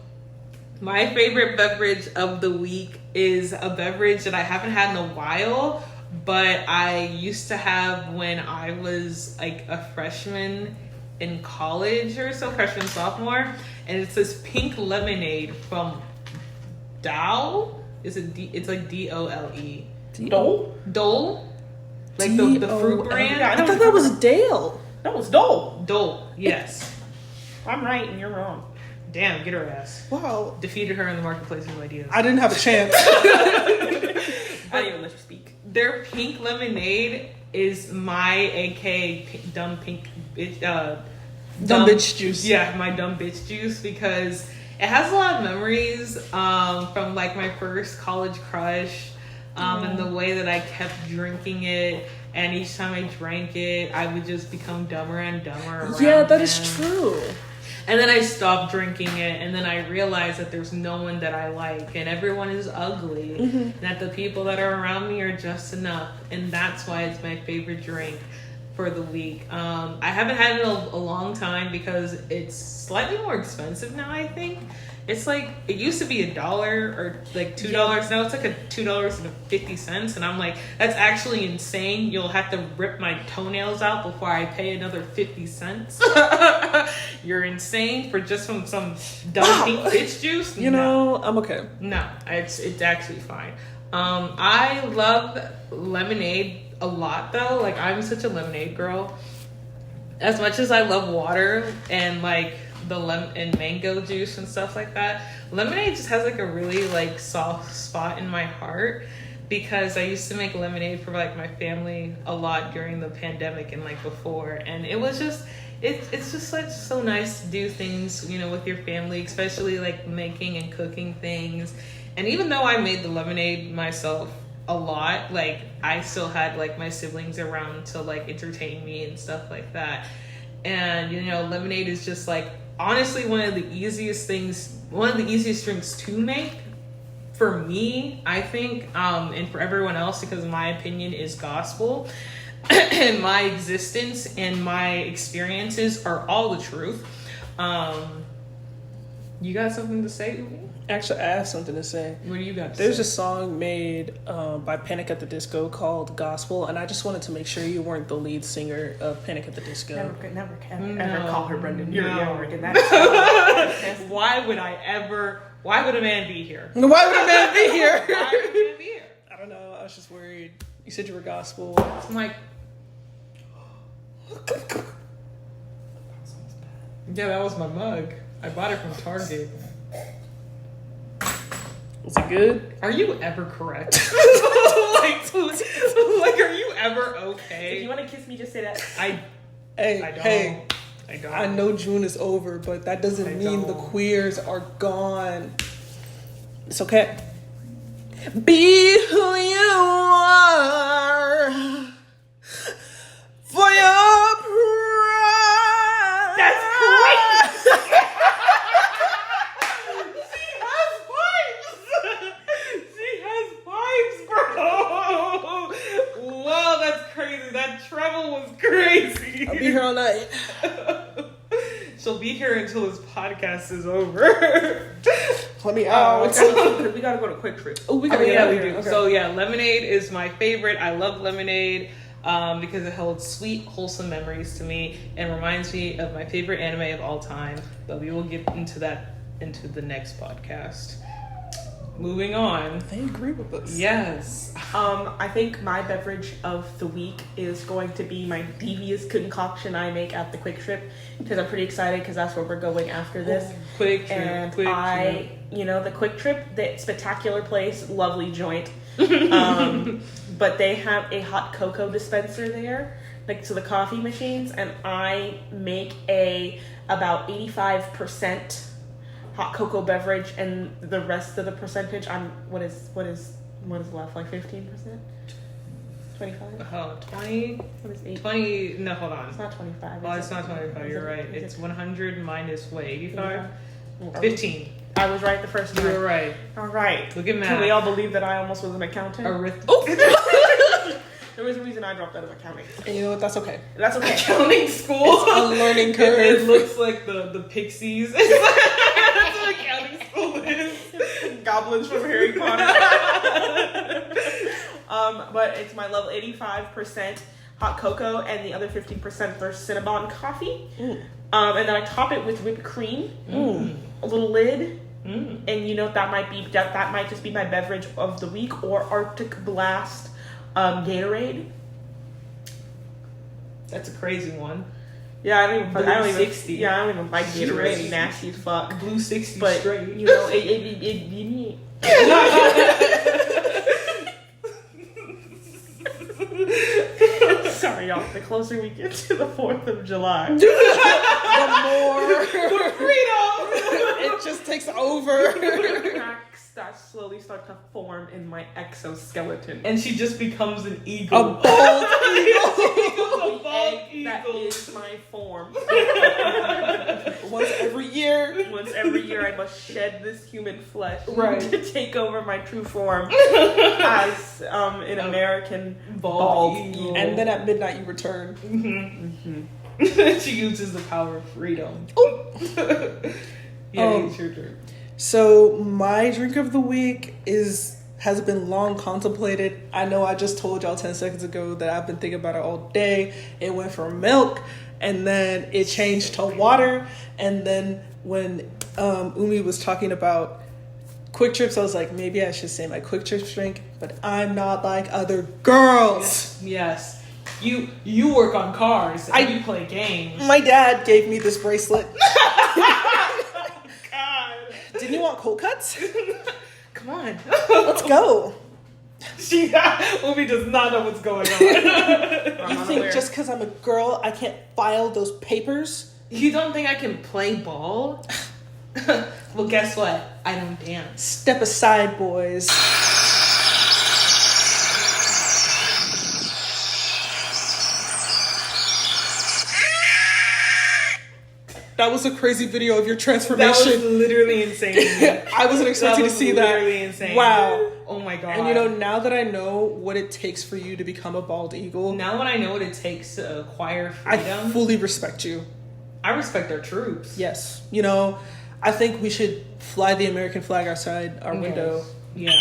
My favorite beverage of the week is a beverage that I haven't had in a while, but I used to have when I was like a freshman in college or so, freshman, sophomore, and it's this pink lemonade from Dow. It's like D-O-L-E. Dole? Dole? Like the fruit brand? Yeah, I thought that was Dale. That was Dole. Dole, yes. I'm right and you're wrong. Damn, get her ass. Wow. Defeated her in the marketplace of ideas. I didn't have a chance. I didn't even let you speak. Their pink lemonade is my aka dumb pink bitch, Dumb bitch juice. Yeah, my dumb bitch juice, because it has a lot of memories from like my first college crush, and the way that I kept drinking it, and each time I drank it, I would just become dumber and dumber around Yeah, that him. is true. And then I stopped drinking it, and then I realized that there's no one that I like, and everyone is ugly, and that the people that are around me are just enough, and that's why it's my favorite drink for the week. I haven't had it in a long time because it's slightly more expensive now, I think. It's like, it used to be $1 or like $2. Now it's like $2.50. And I'm like, that's actually insane. You'll have to rip my toenails out before I pay another 50 cents. You're insane for just some dumb pink bitch juice? You know, I'm okay. No, it's actually fine. I love lemonade a lot though. Like, I'm such a lemonade girl. As much as I love water and like the lemon and mango juice and stuff like that, lemonade just has like a really like soft spot in my heart, because I used to make lemonade for like my family a lot during the pandemic and like before, and it was just it's just like so nice to do things, you know, with your family, especially like making and cooking things. And even though I made the lemonade myself a lot, like I still had like my siblings around to like entertain me and stuff like that. And you know, lemonade is just like honestly one of the easiest drinks to make for me, I think, and for everyone else, because my opinion is gospel. And my existence and my experiences are all the truth. You got something to say to me? Actually, I have something to say. What do you got to There's say? a song made by Panic at the Disco called Gospel, and I just wanted to make sure you weren't the lead singer of Panic at the Disco. Never call her Brendan. You're working that. Why would a man be here? Why would a man be here? Why would a man be here? I don't know. I was just worried. You said you were gospel. I'm like, yeah, that was my mug. I bought it from Target. Was it good? Are you ever correct? like, are you ever okay? If you want to kiss me, just say that. I don't. Hey. I don't. I know June is over, but that doesn't mean the queers are gone. It's okay. Be who you are for your pride. That's great. She has pipes, bro. Wow, that's crazy. That treble was crazy. I'll be here all night. She'll be be here until this podcast is over. Let me out. We gotta go to Quick Trip. Oh, we gotta Yeah, get out we of do. here. Okay. So yeah, lemonade is my favorite. I love lemonade because it holds sweet, wholesome memories to me and reminds me of my favorite anime of all time. But we will get into that into the next podcast. Moving on. They agree with us. Yes. I think my beverage of the week is going to be my devious concoction I make at the Quick Trip because I'm pretty excited because that's where we're going after this. Quick Trip. And Quick Trip. the Quick Trip, that spectacular place, lovely joint. But they have a hot cocoa dispenser there, next to the coffee machines, and I make about 85% hot cocoa beverage, and the rest of the percentage, what is left, like 15%? 25? Oh, 20? What is 8? 20, no, hold on. It's not 25. Oh, is it's it? not 25, you're right. Is It's it 100 minus, what, 85? 85? 15. I was right the first You time. were right. All right. Look at math. Can we all believe that I almost was an accountant? There was a reason I dropped out of accounting. And you know what? That's okay. That's okay. Accounting school. It's a learning curve. It looks like the Pixies. That's what accounting school is. Goblins from Harry Potter. But it's my level 85% hot cocoa, and the other 15% are Cinnabon coffee. And then I top it with whipped cream, a little lid, and that might just be my beverage of the week, or Arctic Blast Gatorade. That's a crazy one. Yeah, I don't even 60. Yeah, I don't even like Gatorade. Straight. It's nasty as fuck. Blue 60 But straight. it sorry, y'all. The closer we get to the 4th of July, The more freedom. it just takes over. cracks that slowly start to form in my exoskeleton. And she just becomes an eagle. A bald eagle. A bald That eagle. is my form. Once every year. Once every year, I must shed this human flesh Right. to take over my true form as an American bald eagle. And then at midnight you return. She uses the power of freedom. It's your turn. So my drink of the week has been long contemplated. I know I just told y'all 10 seconds ago that I've been thinking about it all day. It went from milk, and then it changed to water, and then when Umi was talking about Quick Trips, I was like, maybe I should say my Quick Trips drink, but I'm not like other girls. Yes. You work on cars. And you play games. My dad gave me this bracelet. God. Didn't you want cold cuts? Come on. Let's go. Umi does not know what's going on. You think just because I'm a girl, I can't file those papers? You don't think I can play ball? Well, guess what? I don't dance. Step aside, boys. That was a crazy video of your That transformation. was literally insane. I wasn't expecting to see that. Literally insane. Wow. Oh my god. And now that I know what it takes for you to become a bald eagle, Now when I know what it takes to acquire I freedom, fully respect you. I respect our troops. Yes. I think we should fly the American flag outside our window. Yeah.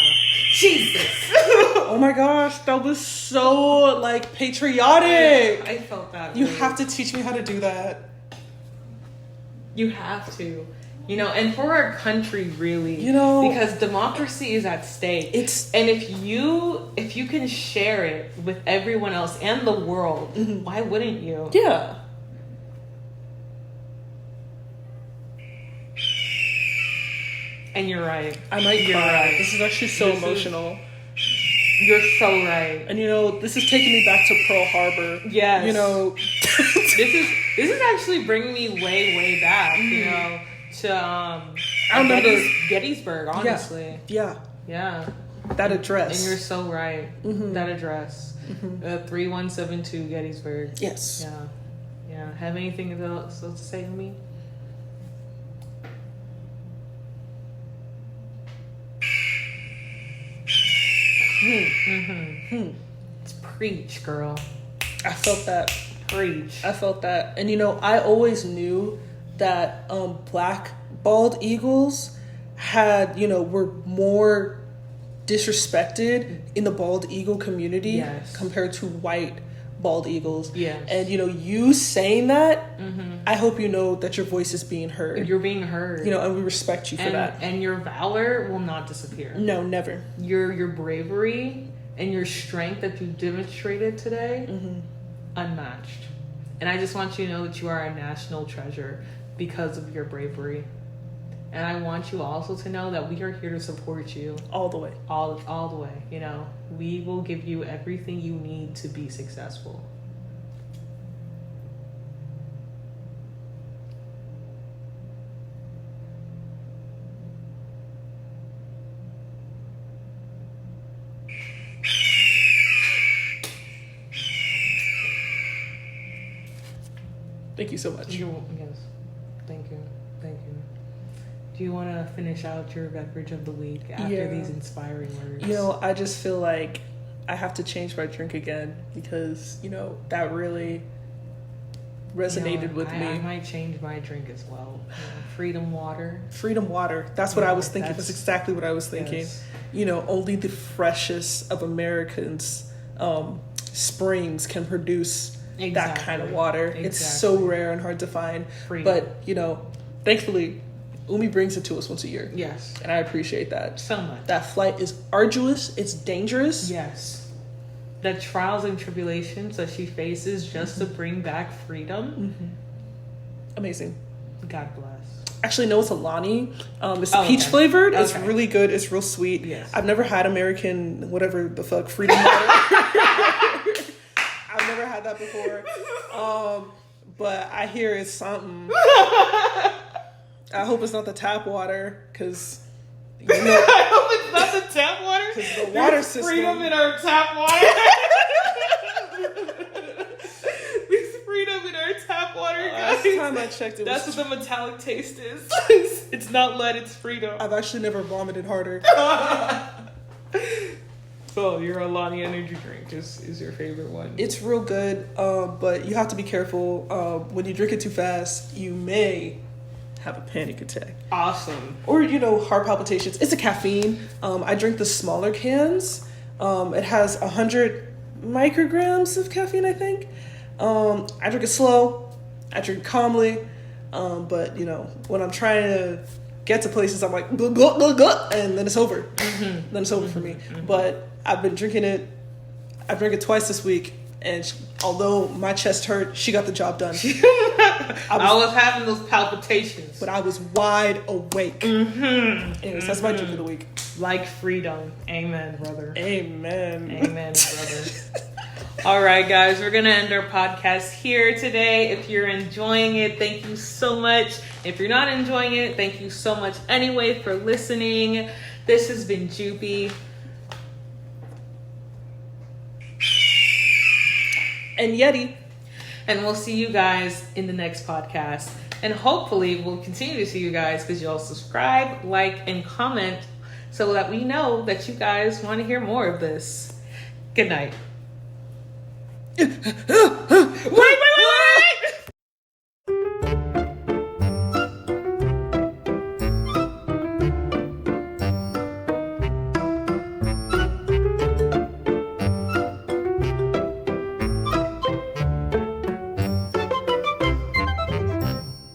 Jesus. Oh my gosh, that was so patriotic. I felt that. You way. have to teach me how to do that. You have to. And for our country, really. Because democracy is at stake. And if you can share it with everyone else and the world, why wouldn't you? Yeah. And you're right. I might You're cry. right. This is actually so emotional. You're so right. And this is taking me back to Pearl Harbor. Yes. This This is actually bringing me way back. To I remember Gettysburg. Honestly. Yeah. Yeah. That address. And you're so right. That address. 3172 Gettysburg. Yes. Yeah. Have anything else to say to me? It's preach, girl. I felt that. Preach. I felt that. And I always knew that black bald eagles were more disrespected in the bald eagle community Yes. compared to white bald eagles. Yes. And you saying that, I hope you know that your voice is being heard. You're being heard. And we respect you for that. And your valor will not disappear. No, never. Your bravery and your strength that you demonstrated today, unmatched. And I just want you to know that you are a national treasure because of your bravery. And I want you also to know that we are here to support you All the way. all the way. We will give you everything you need to be successful. Thank you so much. Yes. Thank you. Do you want to finish out your beverage of the week after these inspiring words? I just feel like I have to change my drink again because, that really resonated with me. I might change my drink as well. Freedom water. Freedom water. That's what I was thinking. That's That's exactly what I was thinking. Yes. Only the freshest of Americans' springs can produce that kind of water. It's so rare and hard to find. Freedom. But, thankfully, Umi brings it to us once a year. Yes. And I appreciate that. So much. That flight is arduous. It's dangerous. Yes. The trials and tribulations that she faces just to bring back freedom. Amazing. God bless. Actually, no, it's Alani. It's peach flavored. It's really good. It's real sweet. Yes. I've never had American, whatever the fuck, freedom water. I've never had that before. But I hear it's something. I hope it's not the tap water, because I hope it's not the tap water. Because the water system. Freedom in our tap water. There's freedom in our tap water, guys. Last time I checked, That's what the metallic taste is. It's not lead, it's freedom. I've actually never vomited harder. So your Alani energy drink is your favorite one. It's real good, but you have to be careful. When you drink it too fast, you may have a panic attack. Awesome. Or, heart palpitations. It's a caffeine. I drink the smaller cans. It has 100 micrograms of caffeine, I think. I drink it slow. I drink it calmly. But, when I'm trying to get to places, I'm like, glug, glug, glug, glug, and then it's over. Then it's over for me. But I've been drinking it. I've drank it twice this week. And although my chest hurt, she got the job done. I was having those palpitations. But I was wide awake. Anyways, that's my drink of the week. Like freedom. Amen, brother. Amen. Amen, brother. All right, guys, we're going to end our podcast here today. If you're enjoying it, thank you so much. If you're not enjoying it, thank you so much anyway for listening. This has been Joopy. And Yeti. And we'll see you guys in the next podcast. And hopefully we'll continue to see you guys because you'll subscribe, like, and comment so that we know that you guys want to hear more of this. Good night. Wait.